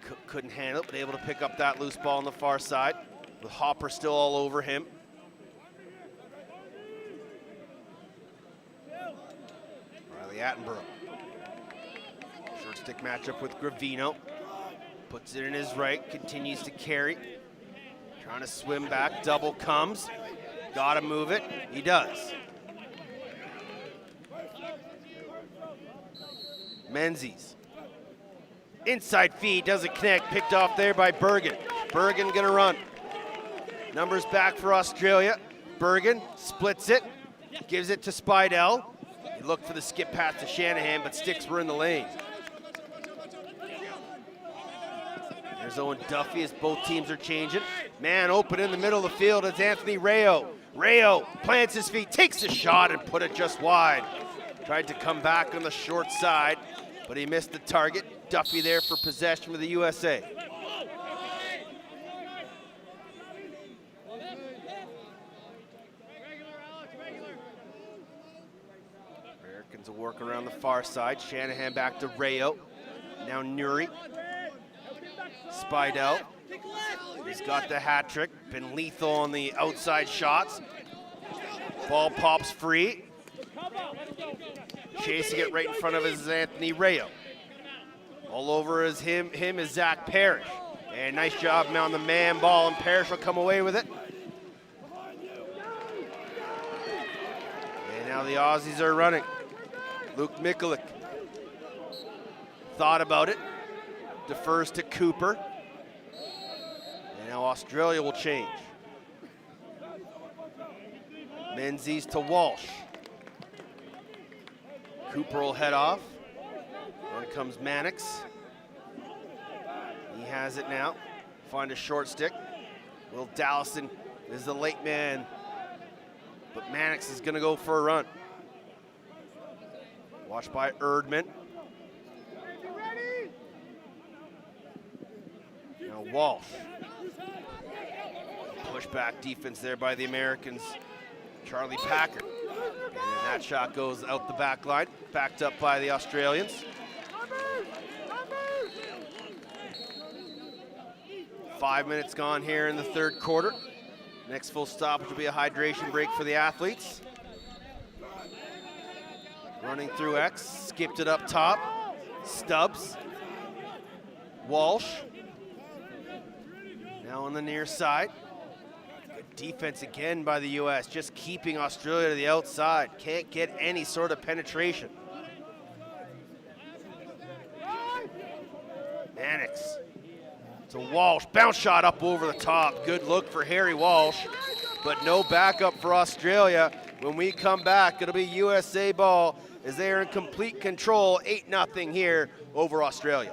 Cook couldn't handle it, but able to pick up that loose ball on the far side, with Hopper still all over him. Attenborough. Short stick matchup with Gravino. Puts it in his right, continues to carry. Trying to swim back, double comes. Gotta move it, he does. Menzies. Inside feed, doesn't connect, picked off there by Bergen. Bergen gonna run. Numbers back for Australia. Bergen splits it, gives it to Spidell. He looked for the skip pass to Shanahan, but sticks were in the lane. There's Owen Duffy as both teams are changing. Man open in the middle of the field is Anthony Rayo. Rayo plants his feet, takes the shot and put it just wide. Tried to come back on the short side, but he missed the target. Duffy there for possession with the USA. Americans will work around the far side. Shanahan back to Rayo. Now Nuri. Spidell. He's got the hat trick. Been lethal on the outside shots. Ball pops free. Chasing it right in front of us is Anthony Rayo. All over is him is Zach Parrish. And nice job on the man ball, and Parrish will come away with it. And now the Aussies are running. Luke Mikulik thought about it, defers to Cooper. And now Australia will change. Menzies to Walsh. Cooper will head off. On comes Mannix. He has it now. Find a short stick. Will Dallison is the late man. But Mannix is gonna go for a run. Watched by Erdman. Now Walsh. Pushback defense there by the Americans. Charlie Packer. And that shot goes out the back line, backed up by the Australians. 5 minutes gone here in the third quarter. Next full stoppage will be a hydration break for the athletes. Running through X, skipped it up top. Stubbs. Walsh. Now on the near side. Good defense again by the US, just keeping Australia to the outside. Can't get any sort of penetration. Mannix to Walsh, bounce shot up over the top. Good look for Harry Walsh, but no backup for Australia. When we come back, it'll be USA ball as they are in complete control, 8-0 here over Australia.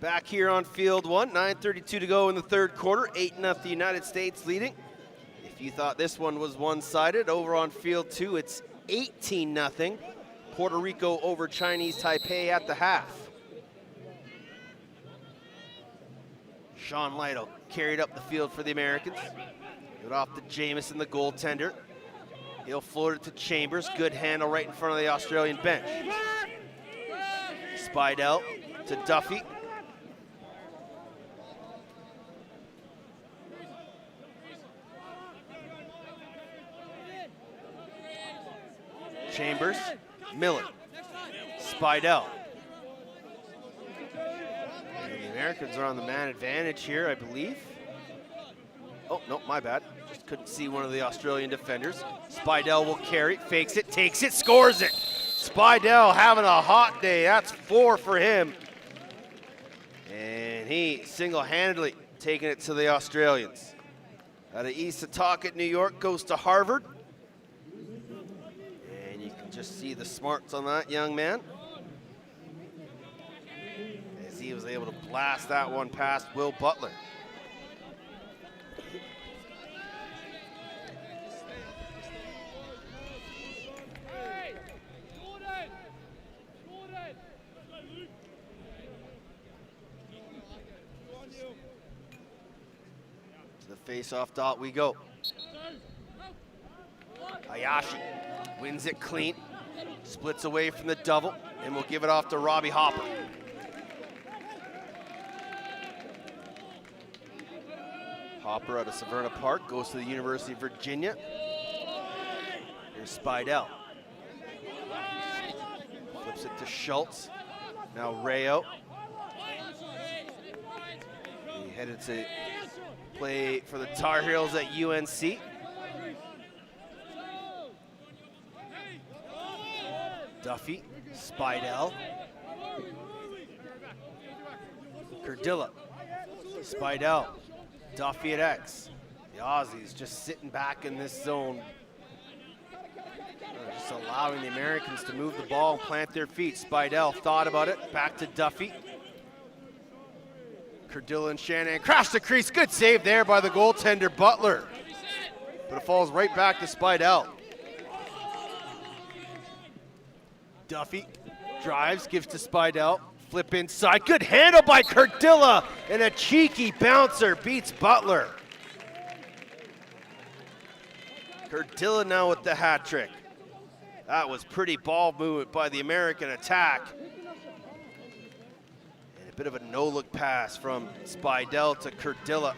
Back here on field one, 9:32 to go in the third quarter, 8-0 United States leading. If you thought this one was one-sided, over on field two, it's 18-0. Puerto Rico over Chinese Taipei at the half. Sean Lytle carried up the field for the Americans. Give it off to Jamieson, the goaltender. He'll float it to Chambers. Good handle right in front of the Australian bench. Spidell to Duffy. Chambers, Miller, Spidell. And the Americans are on the man advantage here, I believe. Oh, no, my bad. Just couldn't see one of the Australian defenders. Spidell will carry, fakes it, takes it, scores it. Spidell having a hot day. That's 4 for him. And he single-handedly taking it to the Australians. Out of East Setauket, New York, goes to Harvard. Just see the smarts on that young man as he was able to blast that one past Will Butler. To the face-off dot we go. Hayashi wins it clean, splits away from the double, and will give it off to Robbie Hopper. Hopper out of Severna Park, goes to the University of Virginia. Here's Spidell. Flips it to Schultz. Now Rayo. He headed to play for the Tar Heels at UNC. Duffy, Spidell. Cardilla, Spidell, Duffy at X. The Aussies just sitting back in this zone. Just allowing the Americans to move the ball and plant their feet. Spidell thought about it, back to Duffy. Cardilla and Shanahan crash the crease. Good save there by the goaltender, Butler. But it falls right back to Spidell. Duffy drives, gives to Spidell. Flip inside, good handle by Cardilla, and a cheeky bouncer beats Butler. Cardilla now with the hat trick. That was pretty ball movement by the American attack. And a bit of a no-look pass from Spidell to Cardilla.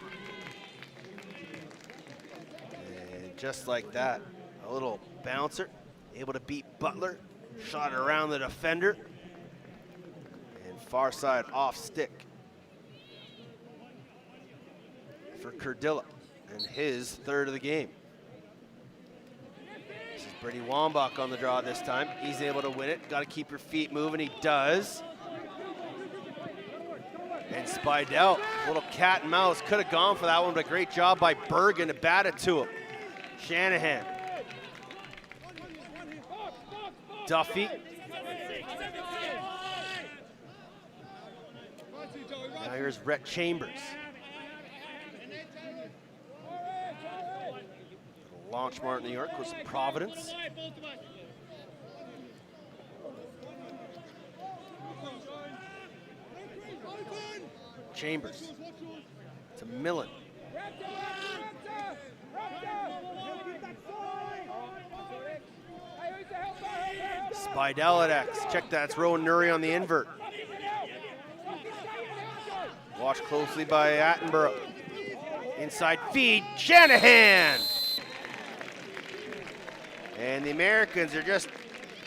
And just like that, a little bouncer, able to beat Butler, shot it around the defender. Far side off stick for Cardilla and his third of the game. This is Brady Wambach on the draw this time. He's able to win it. Got to keep your feet moving. He does. And Spidell, a little cat and mouse, could have gone for that one, but a great job by Bergen to bat it to him. Shanahan. Duffy. Now here's Rhett Chambers. Longmont, New York, was Providence. Chambers to Millen. Spidell at X. Check that, it's Rowan Nuri on the invert. Watched closely by Attenborough. Inside feed, Shanahan! And the Americans are just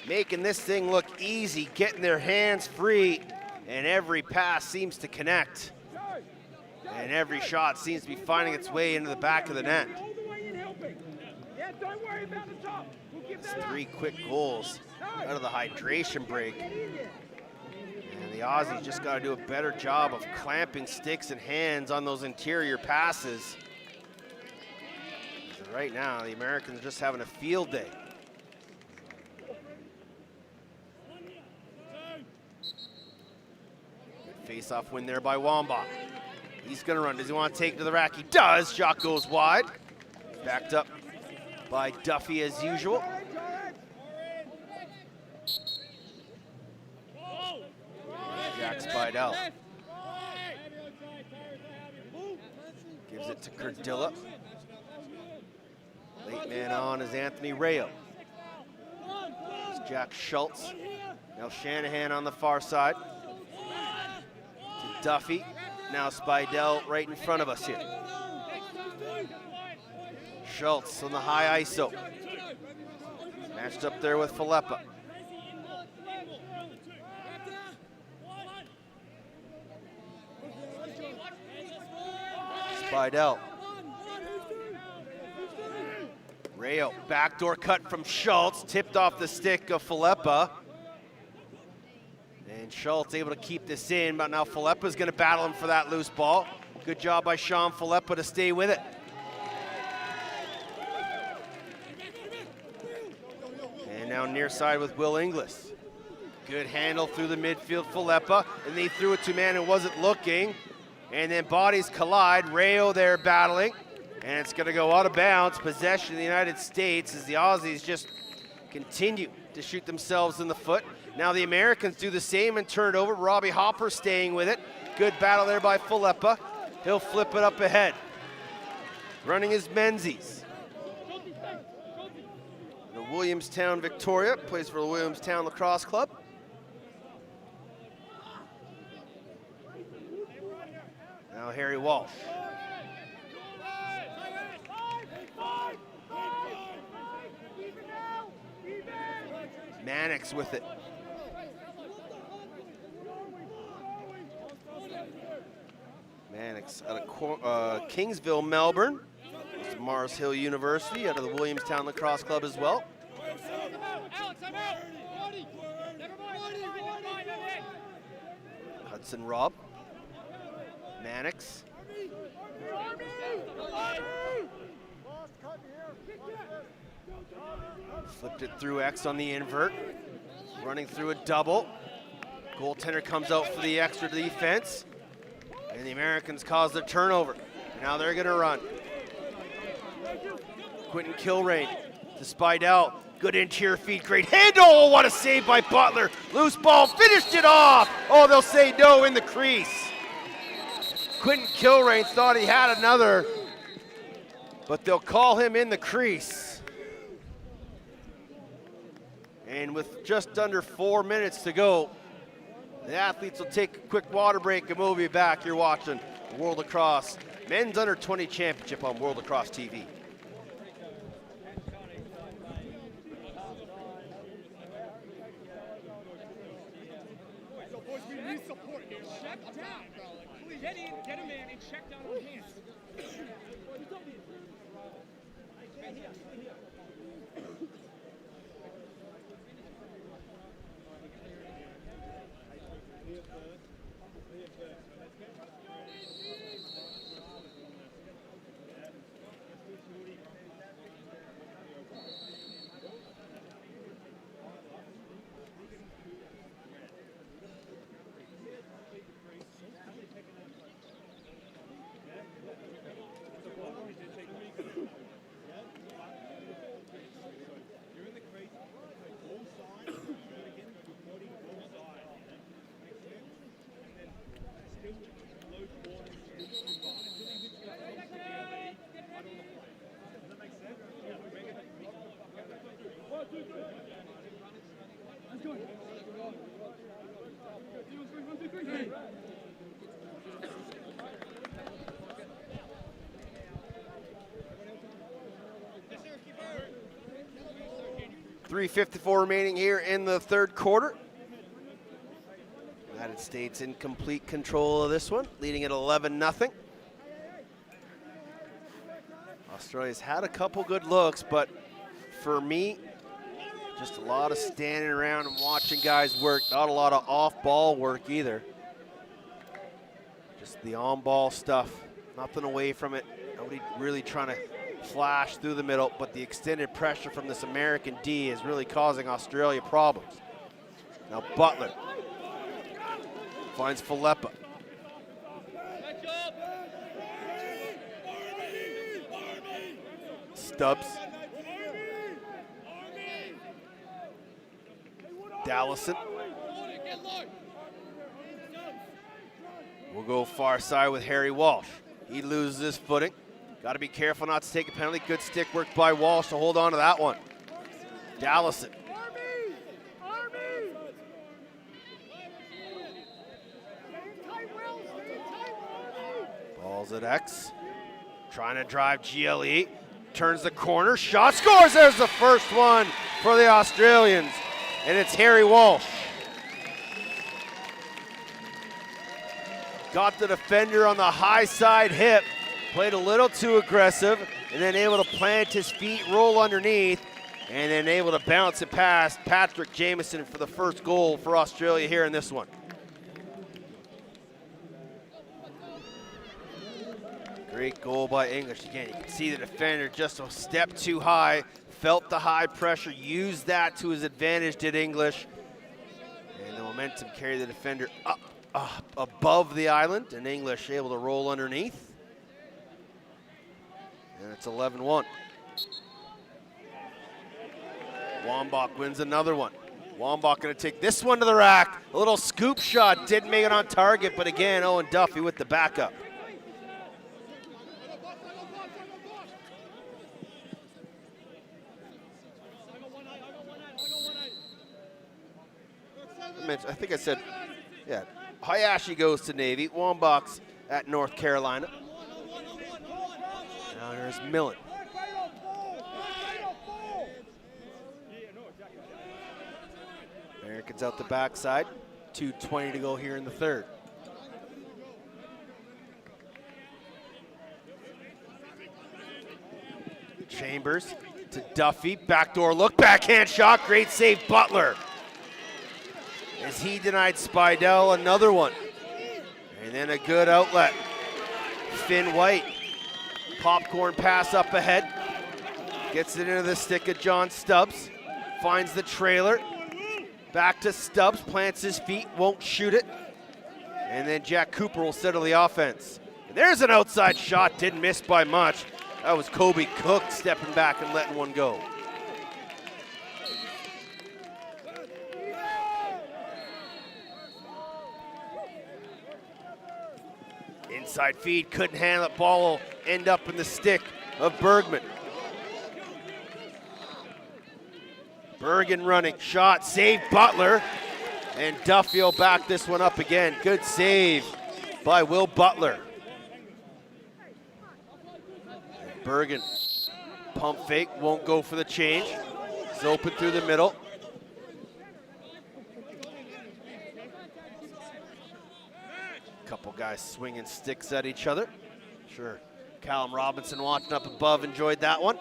making this thing look easy, getting their hands free, and every pass seems to connect. And every shot seems to be finding its way into the back of the net. It's 3 quick goals out of the hydration break. And the Aussies just got to do a better job of clamping sticks and hands on those interior passes. So right now, the Americans are just having a field day. Good face-off win there by Wambach. He's gonna run, does he want to take it to the rack? He does, shot goes wide. Backed up by Duffy as usual. Jack Spidell. Gives it to Cardilla. Late man on is Anthony Rayo. There's Jack Schultz. Now Shanahan on the far side. To Duffy. Now Spidell right in front of us here. Schultz on the high ISO. Matched up there with Filippa. Spidell. Rayo, backdoor cut from Schultz, tipped off the stick of Filippa. And Schultz able to keep this in, but now Filippa's gonna battle him for that loose ball. Good job by Sean Filippa to stay with it. And now near side with Will Inglis. Good handle through the midfield, Filippa, and they threw it to a man who wasn't looking. And then bodies collide, Rayo there battling, and it's gonna go out of bounds. Possession of the United States as the Aussies just continue to shoot themselves in the foot. Now the Americans do the same and turn it over. Robbie Hopper staying with it. Good battle there by Filippa. He'll flip it up ahead. Running is Menzies. The Williamstown Victoria, plays for the Williamstown Lacrosse Club. Now Harry Walsh. Mannix with it. Mannix out of Kingsville, Melbourne. It's Mars Hill University, out of the Williamstown Lacrosse Club as well. Hudson Robb. Mannix. Flipped it through X on the invert. Running through a double. Goaltender comes out for the extra defense. And the Americans cause the turnover. Now they're gonna run. Quentin Kilrain to Spidell. Good interior feed, great handle. Oh, what a save by Butler. Loose ball, finished it off. Oh, they'll say no in the crease. Quentin Kilrain thought he had another, but they'll call him in the crease. And with just under 4 minutes to go, the athletes will take a quick water break and we'll be back. You're watching World Lacrosse Men's Under 20 Championship on World Lacrosse TV. Check down, bro. Like, get in, get a man, and check down on hands. .354 remaining here in the third quarter. United States in complete control of this one, leading at 11-0. Australia's had a couple good looks, but for me, just a lot of standing around and watching guys work. Not a lot of off-ball work either. Just the on-ball stuff. Nothing away from it. Nobody really trying to flash through the middle, but the extended pressure from this American D is really causing Australia problems. Now Butler finds Filippa. Stubbs. Dallison. We'll go far side with Harry Walsh. He loses his footing. Got to be careful not to take a penalty. Good stick work by Walsh to hold on to that one. Dallison. Balls at X. Trying to drive GLE. Turns the corner. Shot, scores. There's the first one for the Australians. And it's Harry Walsh. Got the defender on the high side hip. Played a little too aggressive, and then able to plant his feet, roll underneath, and then able to bounce it past Patrick Jamieson for the first goal for Australia here in this one. Great goal by English. Again, you can see the defender just a step too high, felt the high pressure, used that to his advantage, did English. And the momentum carried the defender up above the island, and English able to roll underneath. And it's 11-1. Wambach wins another one. Wambach gonna take this one to the rack. A little scoop shot, didn't make it on target, but again, Owen Duffy with the backup. I think I said, yeah, Hayashi goes to Navy, Wambach's at North Carolina. Now here's Millen. Americans out the backside. 2:20 to go here in the third. Chambers to Duffy, backdoor look, backhand shot, great save, Butler. As he denied Spidell another one. And then a good outlet. Finn White, popcorn pass up ahead. Gets it into the stick of John Stubbs. Finds the trailer. Back to Stubbs, plants his feet, won't shoot it. And then Jack Cooper will settle the offense. And there's an outside shot, didn't miss by much. That was Kobe Cook stepping back and letting one go. Inside feed, couldn't handle it. Ball will end up in the stick of Bergman. Bergen running, shot, save Butler. And Duffy will back this one up again. Good save by Will Butler. And Bergen, pump fake, won't go for the change. It's open through the middle. Couple guys swinging sticks at each other. Sure, Callum Robinson watching up above enjoyed that one.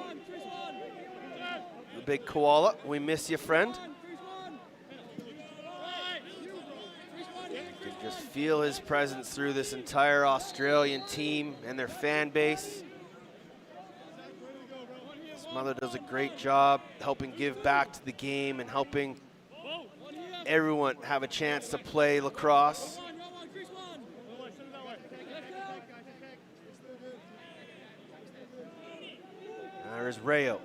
The big koala, we miss you, friend. You can just feel his presence through this entire Australian team and their fan base. His mother does a great job helping give back to the game and helping everyone have a chance to play lacrosse. There's Rayo.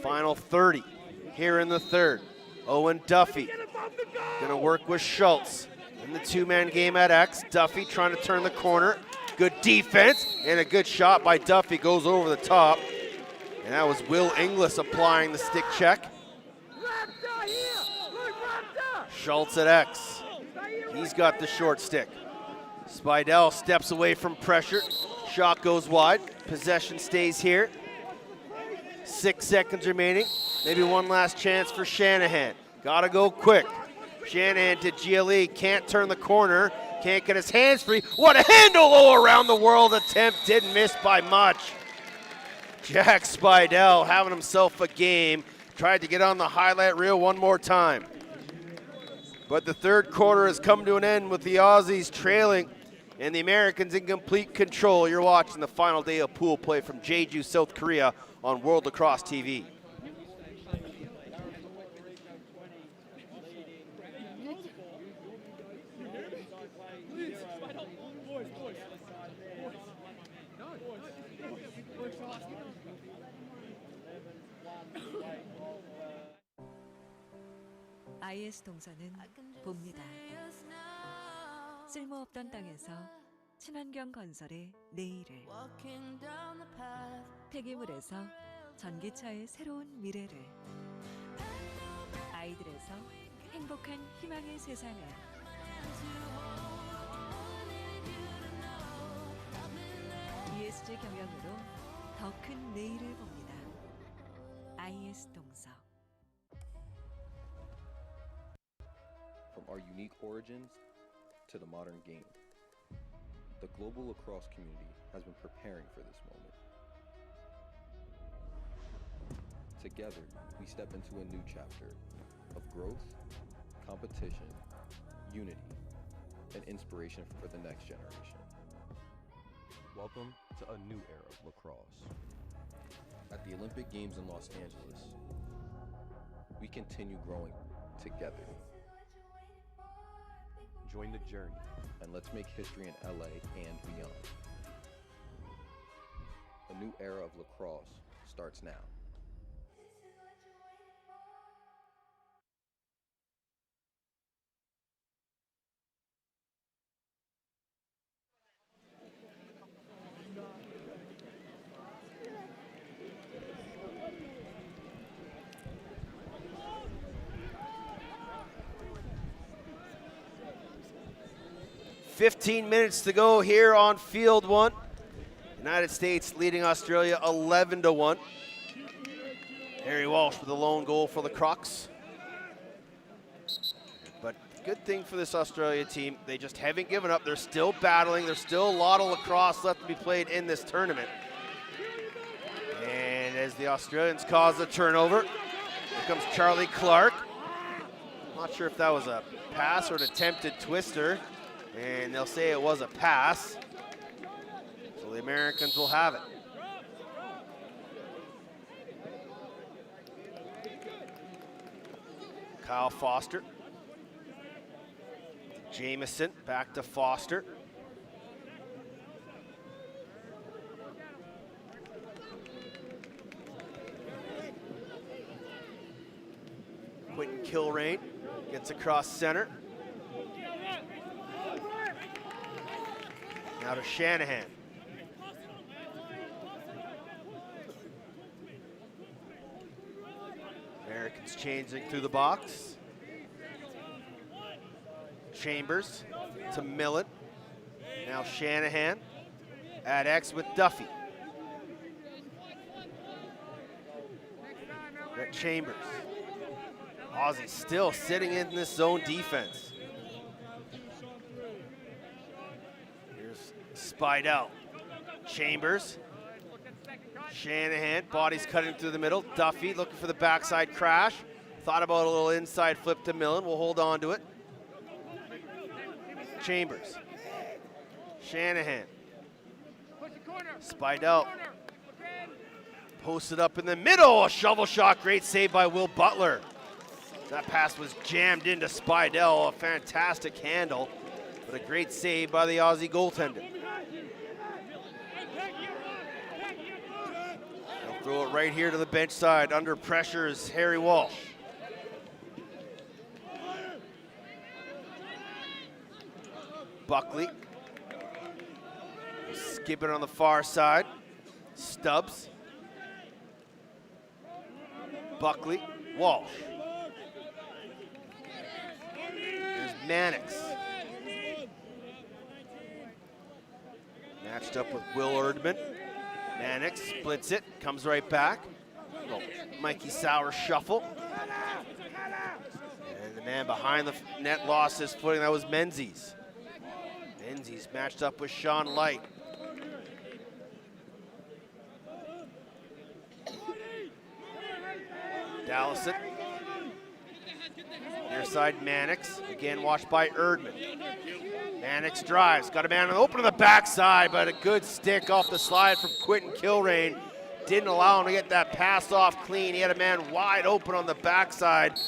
Final 30 here in the third. Owen Duffy gonna work with Schultz in the two-man game at X. Duffy trying to turn the corner. Good defense and a good shot by Duffy, goes over the top. And that was Will Inglis applying the stick check. Schultz at X. He's got the short stick. Spidell steps away from pressure. Shot goes wide. Possession stays here. 6 seconds remaining. Maybe one last chance for Shanahan. Gotta go quick. Shanahan to GLE. Can't turn the corner. Can't get his hands free. What a handle! Oh, around the world attempt. Didn't miss by much. Jack Spidell having himself a game. Tried to get on the highlight reel one more time. But the third quarter has come to an end with the Aussies trailing and the Americans in complete control. You're watching the final day of pool play from Jeju, South Korea on World Lacrosse TV. IS 동서는 봅니다. 쓸모없던 땅에서 친환경 건설의 내일을, 폐기물에서 전기차의 새로운 미래를, 아이들에서 행복한 희망의 세상을. ESG 경영으로 더 큰 내일을 봅니다. IS 동서. From our unique origins to the modern game, the global lacrosse community has been preparing for this moment. Together, we step into a new chapter of growth, competition, unity, and inspiration for the next generation. Welcome to a new era of lacrosse. At the Olympic Games in Los Angeles, we continue growing together. Join the journey, and let's make history in LA and beyond. A new era of lacrosse starts now. .15 minutes to go here on field one. United States leading Australia 11-1. Harry Walsh with the lone goal for the Crocs. But good thing for this Australia team, they just haven't given up. They're still battling. There's still a lot of lacrosse left to be played in this tournament. And as the Australians cause the turnover, here comes Charlie Clark. Not sure if that was a pass or an attempted twister, and they'll say it was a pass. So the Americans will have it. Kyle Foster. Jamison back to Foster. Quentin Kilrain gets across center. Now to Shanahan. Americans changing through the box. Chambers to Millen. Now Shanahan at X with Duffy. Got Chambers. Aussie still sitting in this zone defense. Here's Spidell. Chambers. Shanahan, body's cutting through the middle. Duffy looking for the backside crash. Thought about a little inside flip to Millen. We'll hold on to it. Chambers. Shanahan. Spidell. Posted up in the middle. A shovel shot. Great save by Will Butler. That pass was jammed into Spidell. A fantastic handle, but a great save by the Aussie goaltender. They'll throw it right here to the bench side. Under pressure is Harry Walsh. Buckley. Skip it on the far side. Stubbs. Buckley. Walsh. Mannix. Matched up with Will Erdman. Mannix splits it, comes right back. Little Mikey Sauer shuffle. And the man behind the net lost his footing. That was Menzies. Menzies matched up with Sean Light. Dallison. Near side Mannix, again watched by Erdman. Mannix drives, got a man open to the backside, but a good stick off the slide from Quentin Kilrain. Didn't allow him to get that pass off clean. He had a man wide open on the backside,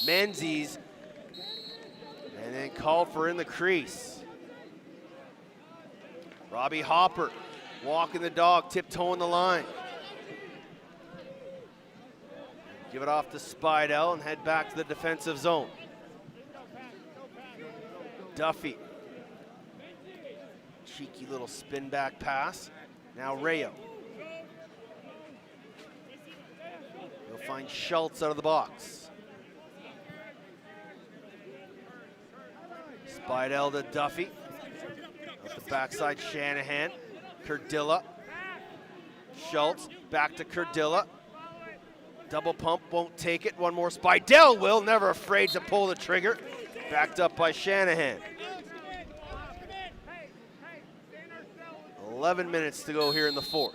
Menzies, and then called for in the crease. Robbie Hopper walking the dog, tiptoeing the line. Give it off to Spidell and head back to the defensive zone. Duffy. Cheeky little spin back pass. Now Rayo. He'll find Schultz out of the box. Spidell to Duffy. Up the backside, Shanahan. Cardilla. Schultz back to Cardilla. Double pump, won't take it. One more. Spidell will, never afraid to pull the trigger. Backed up by Shanahan. 11 minutes to go here in the fourth.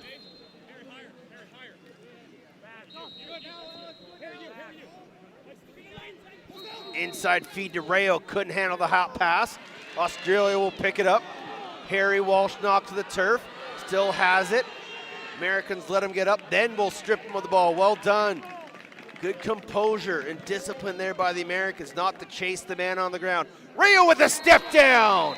Inside feed to Rayo, couldn't handle the hot pass. Australia will pick it up. Harry Walsh knocked to the turf, still has it. Americans let him get up, then we'll strip him of the ball. Well done. Good composure and discipline there by the Americans not to chase the man on the ground. Rayo with a step down.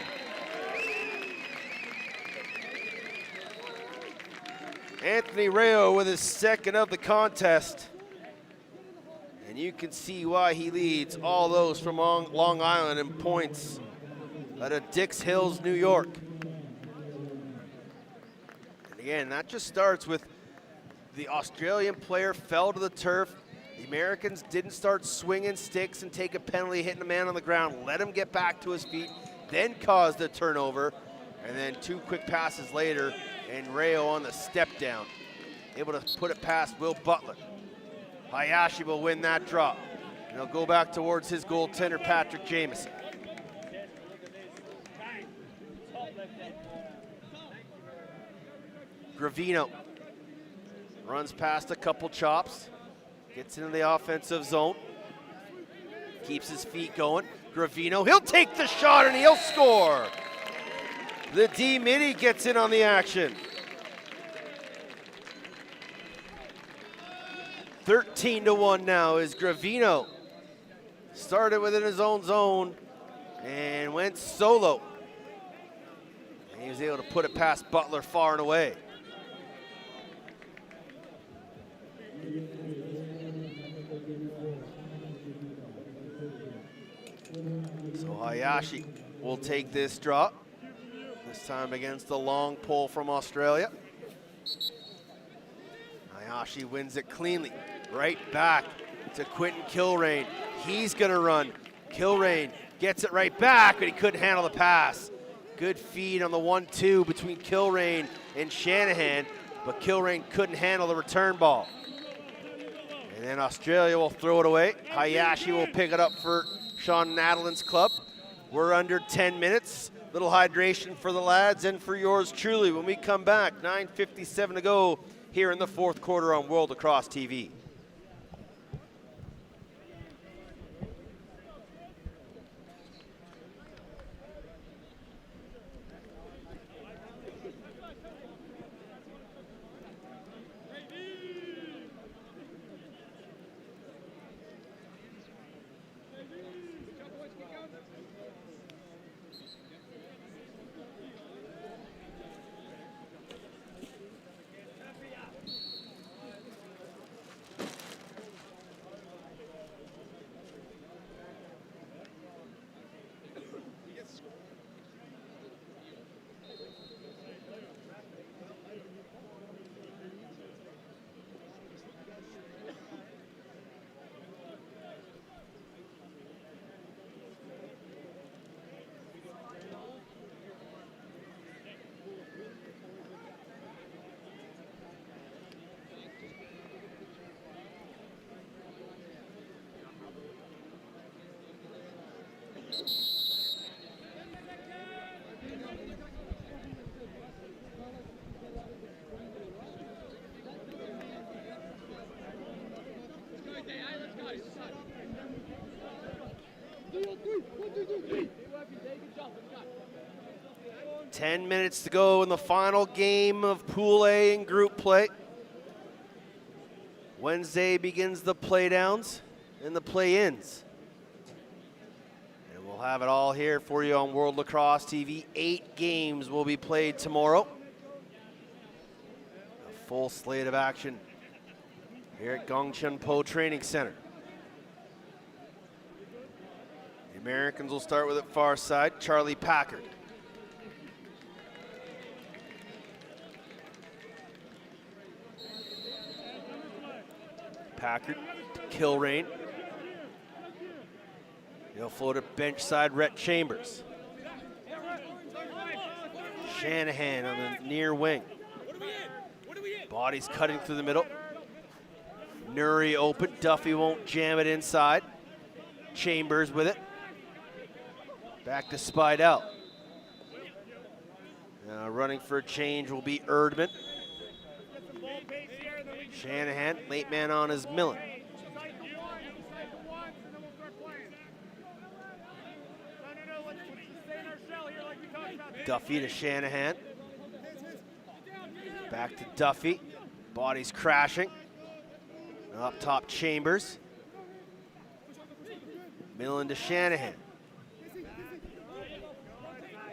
Anthony Rayo with his second of the contest. And you can see why he leads all those from Long Island in points out of Dix Hills, New York. And again, that just starts with the Australian player fell to the turf. The Americans didn't start swinging sticks and take a penalty, hitting the man on the ground, let him get back to his feet, then caused the turnover, and then two quick passes later, and Rayo on the step down, able to put it past Will Butler. Hayashi will win that drop. And he'll go back towards his goaltender, Patrick Jamieson. Gravino runs past a couple chops, gets into the offensive zone, keeps his feet going. Gravino, he'll take the shot and he'll score. The D-Mini gets in on the action. 13-1 now is Gravino. Started within his own zone and went solo. And he was able to put it past Butler far and away. So Hayashi will take this drop, this time against the long pole from Australia. Hayashi wins it cleanly. Right back to Quentin Kilrain. He's gonna run. Kilrain gets it right back, but he couldn't handle the pass. Good feed on the 1-2 between Kilrain and Shanahan, but Kilrain couldn't handle the return ball. And then Australia will throw it away. Hayashi will pick it up for Sean Nadelin's club. We're under 10 minutes. Little hydration for the lads and for yours truly. When we come back, 9:57 to go here in the fourth quarter on World Lacrosse TV. Ten minutes to go in the final game of Pool A in group play. Wednesday begins the playdowns and the play-ins. And we'll have it all here for you on World Lacrosse TV. 8 games will be played tomorrow. A full slate of action here at Gongcheon Po Training Center. The Americans will start with it far side, Charlie Packard. Packard, Kilrain. He'll float it bench side, Rhett Chambers. Shanahan on the near wing. Body's cutting through the middle. Nuri open, Duffy won't jam it inside. Chambers with it. Back to Spidell. Running for a change will be Erdman. Shanahan, late man on is Millen. Duffy to Shanahan. Back to Duffy. Body's crashing. Up top, Chambers. Millen to Shanahan.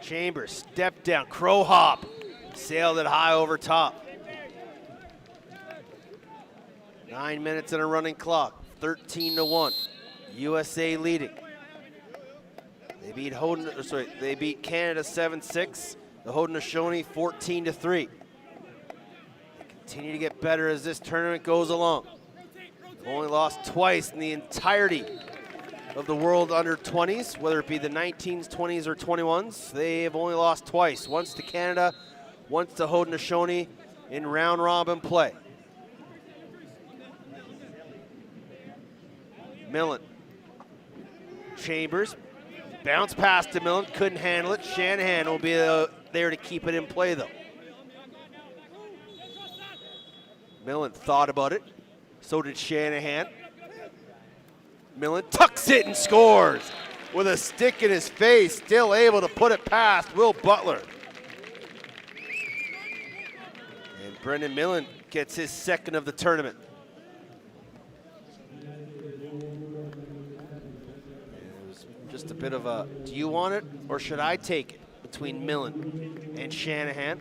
Chambers, step down, crow hop. Sailed it high over top. 9 minutes and a running clock, 13-1. USA leading. They beat Canada 7-6. The Haudenosaunee 14-3. They continue to get better as this tournament goes along. They've only lost twice in the entirety of the world under 20s, whether it be the 19s, 20s, or 21s. They have only lost twice, once to Canada, once to Haudenosaunee in round robin play. Millen. Chambers. Bounce pass to Millen. Couldn't handle it. Shanahan will be there to keep it in play, though. Millen thought about it. So did Shanahan. Millen tucks it and scores with a stick in his face. Still able to put it past Will Butler. And Brendan Millen gets his second of the tournament. It was just a bit of a, do you want it or should I take it, between Millen and Shanahan.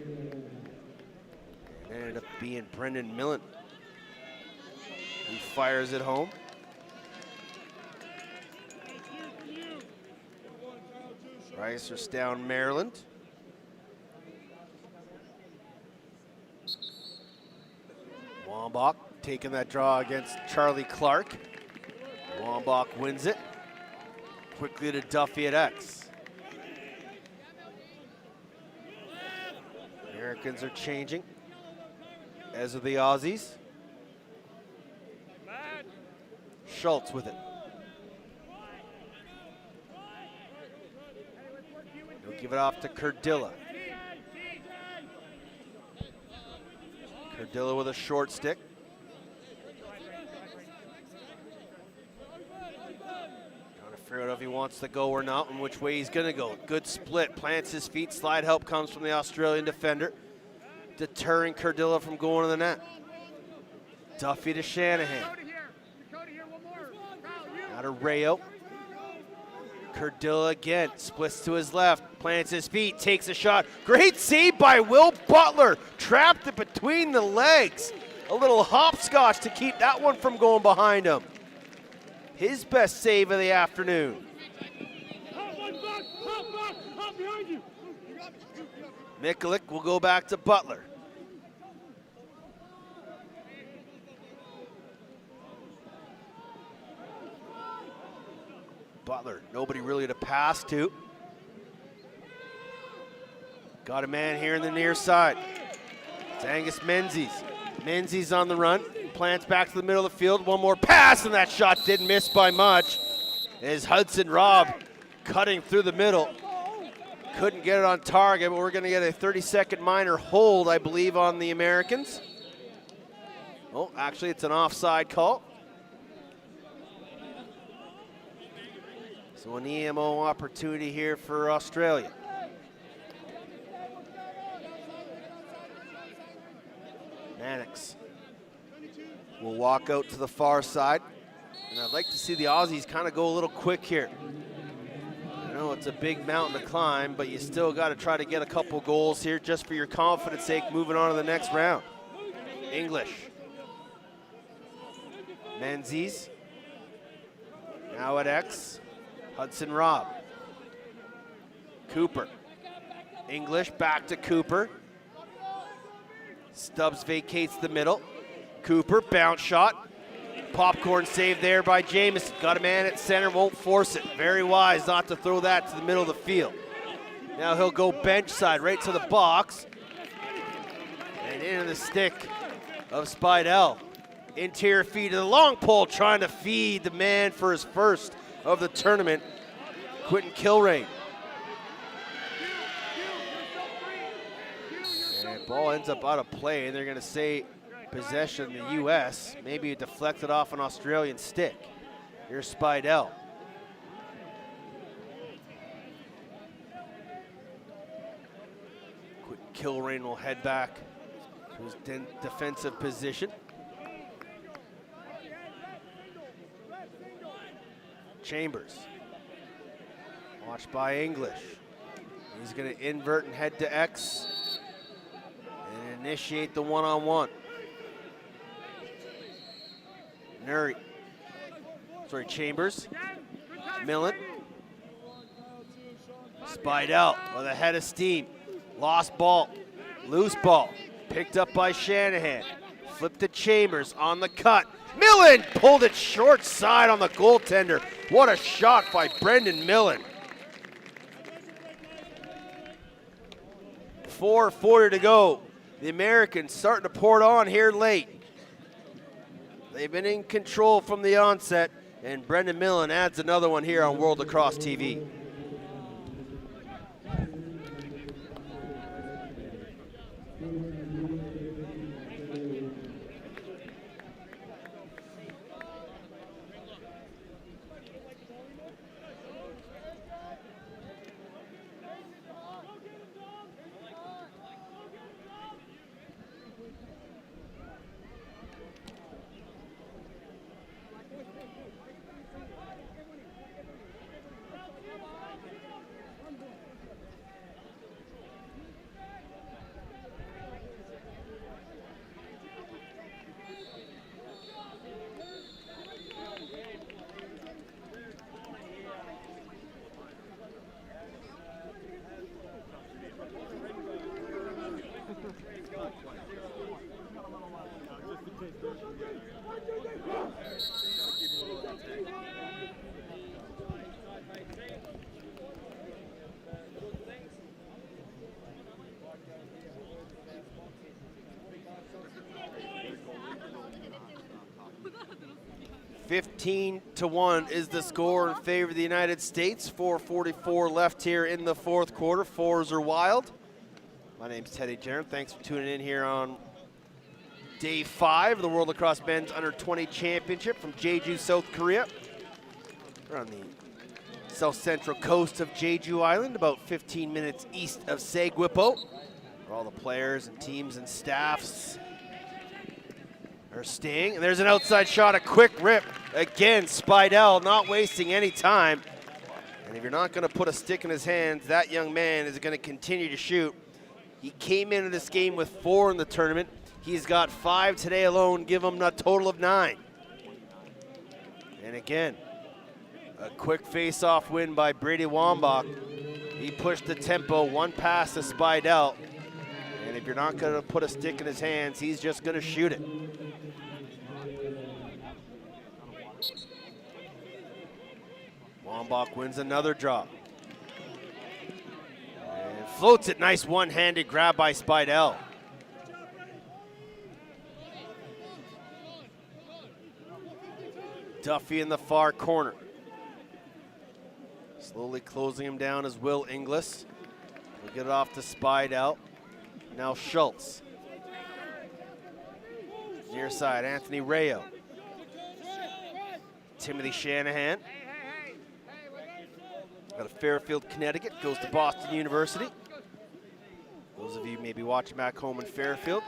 It ended up being Brendan Millen who fires it home. Ricer's down Maryland. Wambach taking that draw against Charlie Clark. Wambach wins it. Quickly to Duffy at X. Americans are changing, as are the Aussies. Schultz with it. He'll give it off to Cardilla. Cardilla with a short stick. Trying to figure out if he wants to go or not and which way he's going to go. Good split, plants his feet. Slide help comes from the Australian defender, deterring Cardilla from going to the net. Duffy to Shanahan. Now to Rayo. Cardilla again, splits to his left, plants his feet, takes a shot. Great save by Will Butler, trapped it between the legs. A little hopscotch to keep that one from going behind him. His best save of the afternoon. Mikulik will go back to Butler. Butler, nobody really to pass to. Got a man here in the near side. It's Angus Menzies. Menzies on the run, plants back to the middle of the field. One more pass, and that shot didn't miss by much. As Hudson Robb cutting through the middle. Couldn't get it on target, but we're gonna get a 30-second minor hold, I believe, on the Americans. Oh, actually, it's an offside call. So an EMO opportunity here for Australia. Mannix will walk out to the far side. And I'd like to see the Aussies kind of go a little quick here. I know it's a big mountain to climb, but you still got to try to get a couple goals here just for your confidence sake moving on to the next round. English. Menzies. Now at X. Hudson Robb. Cooper. English back to Cooper. Stubbs vacates the middle. Cooper, bounce shot. Popcorn save there by Jamieson. Got a man at center, won't force it. Very wise not to throw that to the middle of the field. Now he'll go bench side right to the box. And into the stick of Spidell. Interior feed to the long pole, trying to feed the man for his first of the tournament, Quentin Kilrain. And ball ends up out of play, and they're going to say possession the U.S. Maybe it deflected off an Australian stick. Here's Spidell. Quentin Kilrain will head back to his defensive position. Chambers, watched by English. He's going to invert and head to X and initiate the one-on-one. Chambers, Millen. Spidell with a head of steam. Lost ball, loose ball, picked up by Shanahan. Flipped to Chambers on the cut. Millen pulled it short side on the goaltender. What a shot by Brendan Millen. 4:40 to go. The Americans starting to pour it on here late. They've been in control from the onset. And Brendan Millen adds another one here on World Lacrosse TV. (15-1) is the score in favor of the United States. 4:44 left here in the fourth quarter. Fours are wild. My name's Teddy Jenner. Thanks for tuning in here on day 5 of the World Lacrosse Men's Under-20 Championship from Jeju, South Korea. We're on the south central coast of Jeju Island, about 15 minutes east of Seguipo, where all the players and teams and staffs are staying. And there's an outside shot, a quick rip. Again, Spidell not wasting any time. And if you're not going to put a stick in his hands, that young man is going to continue to shoot. He came into this game with 4 in the tournament. He's got 5 today alone, give him a total of 9. And again, a quick face-off win by Brady Wambach. He pushed the tempo, 1 pass to Spidell. And if you're not going to put a stick in his hands, he's just going to shoot it. Wambach wins another draw. And floats it, nice one-handed grab by Spidell. Duffy in the far corner. Slowly closing him down is Will Inglis. We'll get it off to Spidell. Now Schultz. Near side, Anthony Rayo. Timothy Shanahan. Out of Fairfield, Connecticut, goes to Boston University. Those of you maybe watching back home in Fairfield,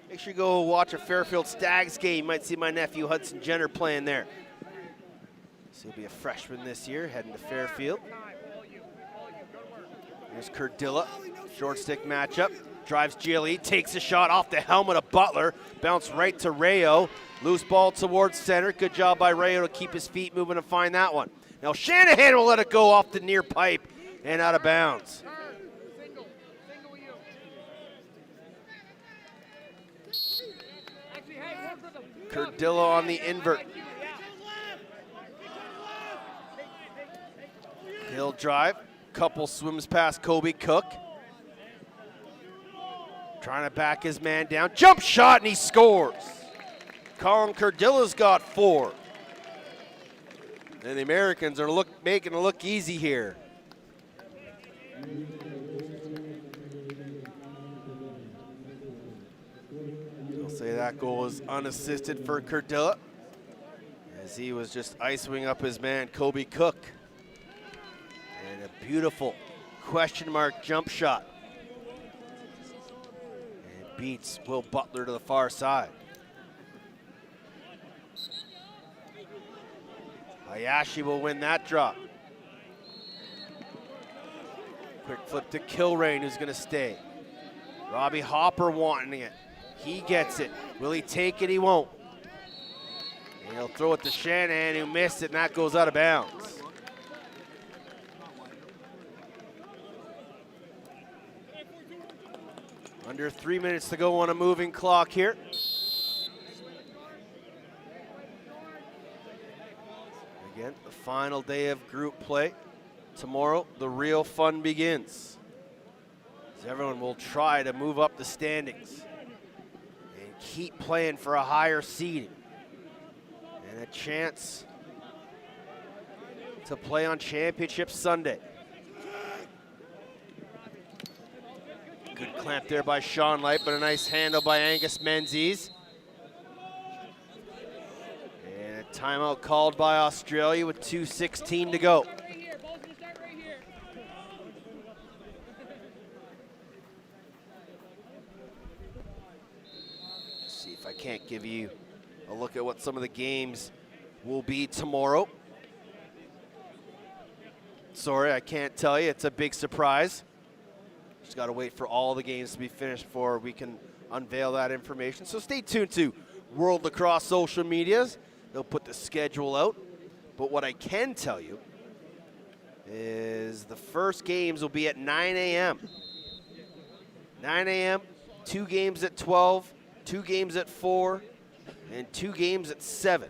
make sure you go watch a Fairfield Stags game. You might see my nephew Hudson Jenner playing there. So he'll be a freshman this year, heading to Fairfield. Here's Kurdilla, short stick matchup. Drives GLE, takes a shot off the helmet of Butler. Bounce right to Rayo. Loose ball towards center. Good job by Rayo to keep his feet moving and find that one. Now Shanahan will let it go off the near pipe and out of bounds. Kurdilla on the invert. He'll drive. Couple swims past Kobe Cook. Trying to back his man down. Jump shot and he scores. Colin Kurdilla's got 4. And the Americans are making it look easy here. I'll say that goal is unassisted for Kurdilla, as he was just icing up his man, Kobe Cook. And a beautiful question mark jump shot. And beats Will Butler to the far side. Hayashi will win that drop. Quick flip to Kilrain, who's going to stay. Robbie Hopper wanting it. He gets it. Will he take it? He won't. And he'll throw it to Shanahan, who missed it, and that goes out of bounds. Under 3 minutes to go on a moving clock here. Again, the final day of group play. Tomorrow, the real fun begins, as everyone will try to move up the standings and keep playing for a higher seeding and a chance to play on Championship Sunday. Good clamp there by Sean Light, but a nice handle by Angus Menzies. And a timeout called by Australia with 2:16 to go. See if I can't give you a look at what some of the games will be tomorrow. Sorry, I can't tell you. It's a big surprise. Just got to wait for all the games to be finished before we can unveil that information. So stay tuned to World Lacrosse social medias. They'll put the schedule out. But what I can tell you is the first games will be at 9 a.m. 9 a.m., 2 games at 12, 2 games at 4, and 2 games at 7.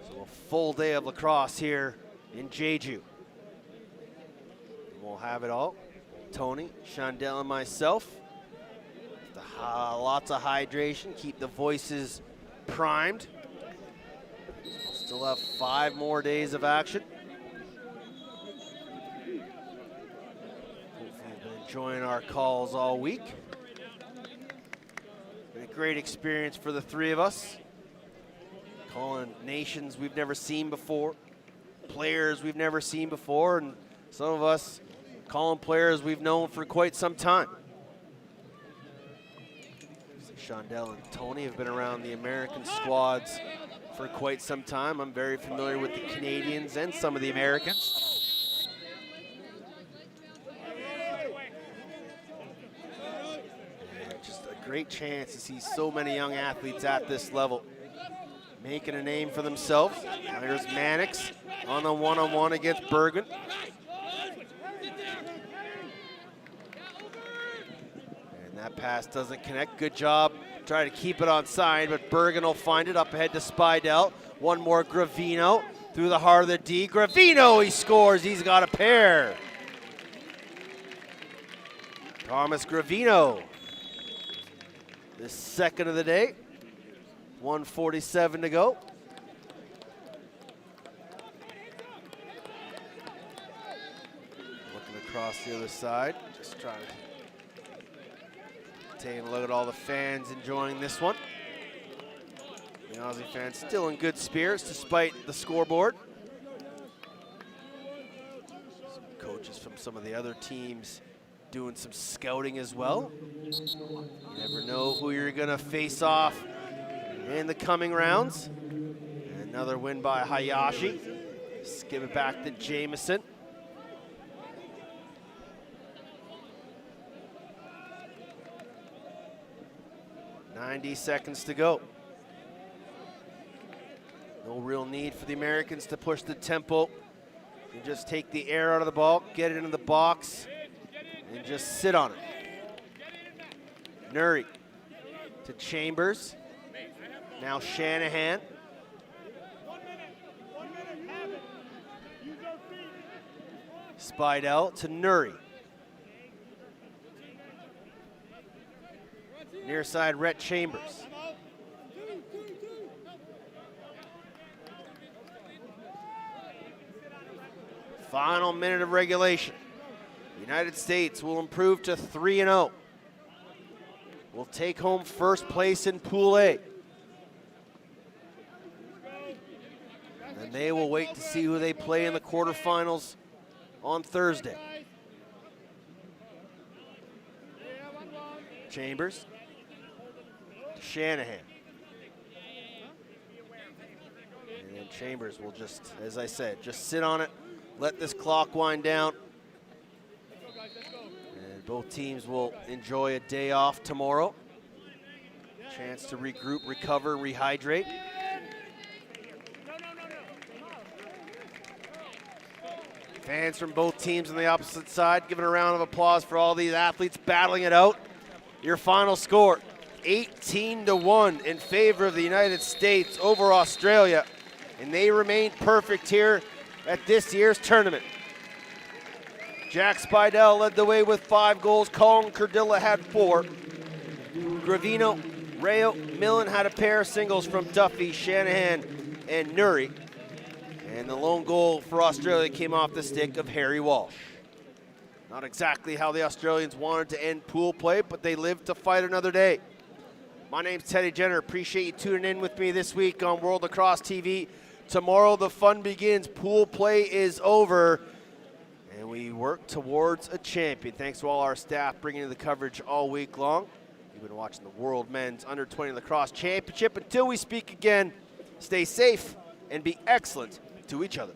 So a full day of lacrosse here in Jeju. We'll have it all. Tony, Shondell, and myself. Lots of hydration, keep the voices primed. We'll still have 5 more days of action. Hopefully you've been enjoying our calls all week. Been a great experience for the 3 of us. Calling nations we've never seen before, players we've never seen before, and some of us calling players we've known for quite some time. Shondell and Tony have been around the American squads for quite some time. I'm very familiar with the Canadians and some of the Americans. And just a great chance to see so many young athletes at this level making a name for themselves. There's Mannix on the one-on-one against Bergen. That pass doesn't connect. Good job. Try to keep it on side, but Bergen will find it up ahead to Spidell. One more Gravino through the heart of the D. Gravino, he scores. He's got a pair. Thomas Gravino. The second of the day. 1:47 to go. Looking across the other side. Just trying to taking a look at all the fans enjoying this one. The Aussie fans still in good spirits despite the scoreboard. Some coaches from some of the other teams doing some scouting as well. You never know who you're gonna face off in the coming rounds. Another win by Hayashi. Just give it back to Jameson. 90 seconds to go. No real need for the Americans to push the tempo. You just take the air out of the ball, get it into the box, and just sit on it. Nuri to Chambers. Now Shanahan. Spidell to Nuri. Near side, Rhett Chambers. Final minute of regulation. The United States will improve to 3-0. Will take home first place in Pool A. And they will wait to see who they play in the quarterfinals on Thursday. Chambers. Shanahan. And then Chambers will just, as I said, just sit on it, let this clock wind down. And both teams will enjoy a day off tomorrow. Chance to regroup, recover, rehydrate. Fans from both teams on the opposite side, giving a round of applause for all these athletes battling it out. Your final score, 18-1 in favor of the United States over Australia, and they remain perfect here at this year's tournament. Jack Spidell led the way with 5 goals. Colin Cardilla had 4. Gravino, Rayo, Millen had a pair of singles from Duffy, Shanahan, and Nuri. And the lone goal for Australia came off the stick of Harry Walsh. Not exactly how the Australians wanted to end pool play, but they lived to fight another day. My name's Teddy Jenner. Appreciate you tuning in with me this week on World Lacrosse TV. Tomorrow the fun begins. Pool play is over, and we work towards a champion. Thanks to all our staff bringing you the coverage all week long. You've been watching the World Men's Under-20 Lacrosse Championship. Until we speak again, stay safe and be excellent to each other.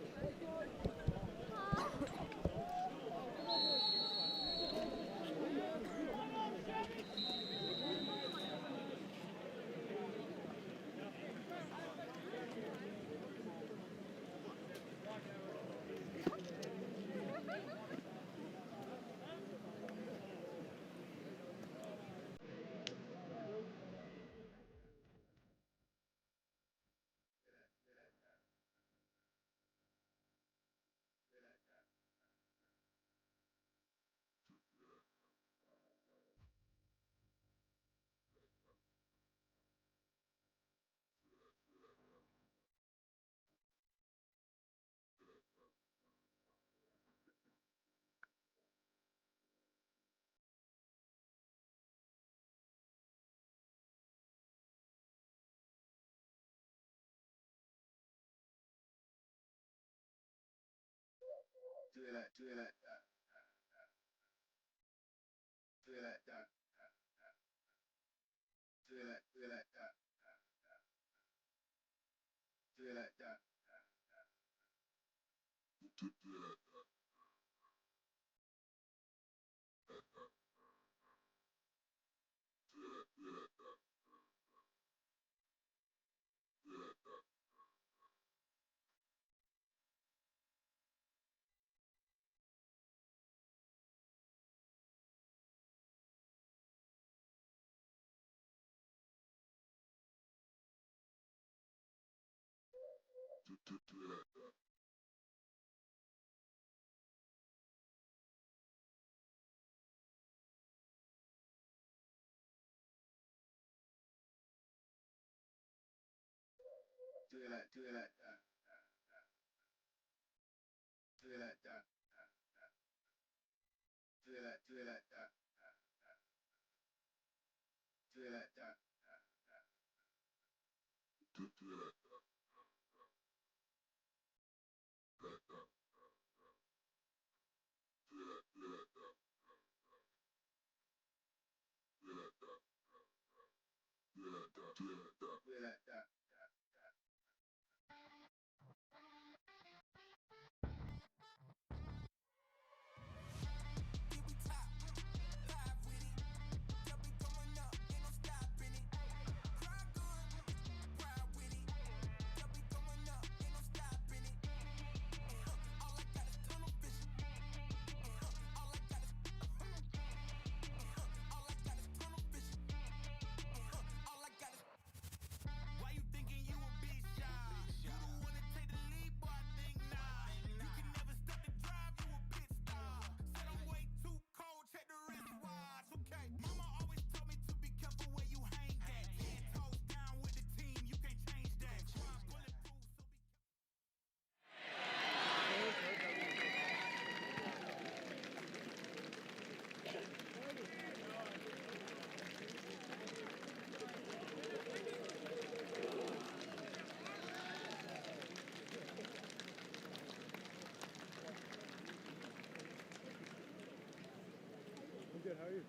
Good, how are you?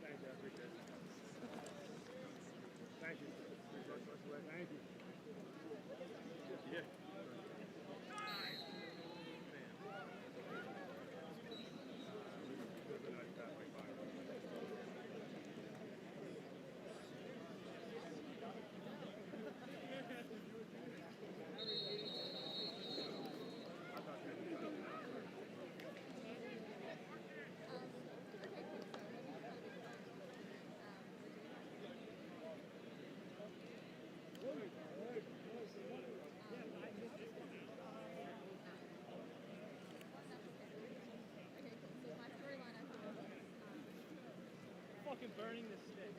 Thank you, I appreciate it. Thank you. Thank you. Yeah. Fucking burning this stick.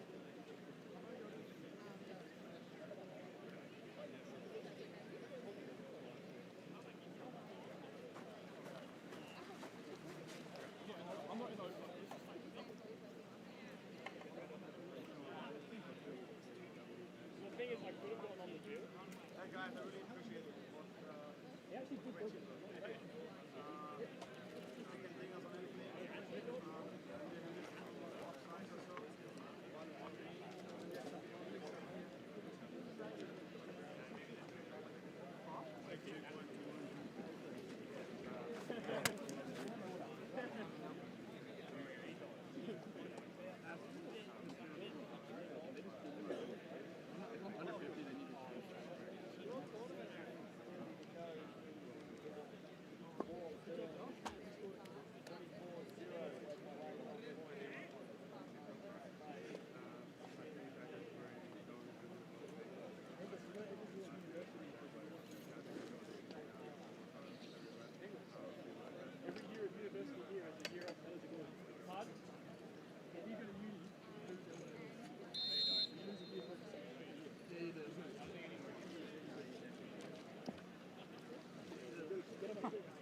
Get him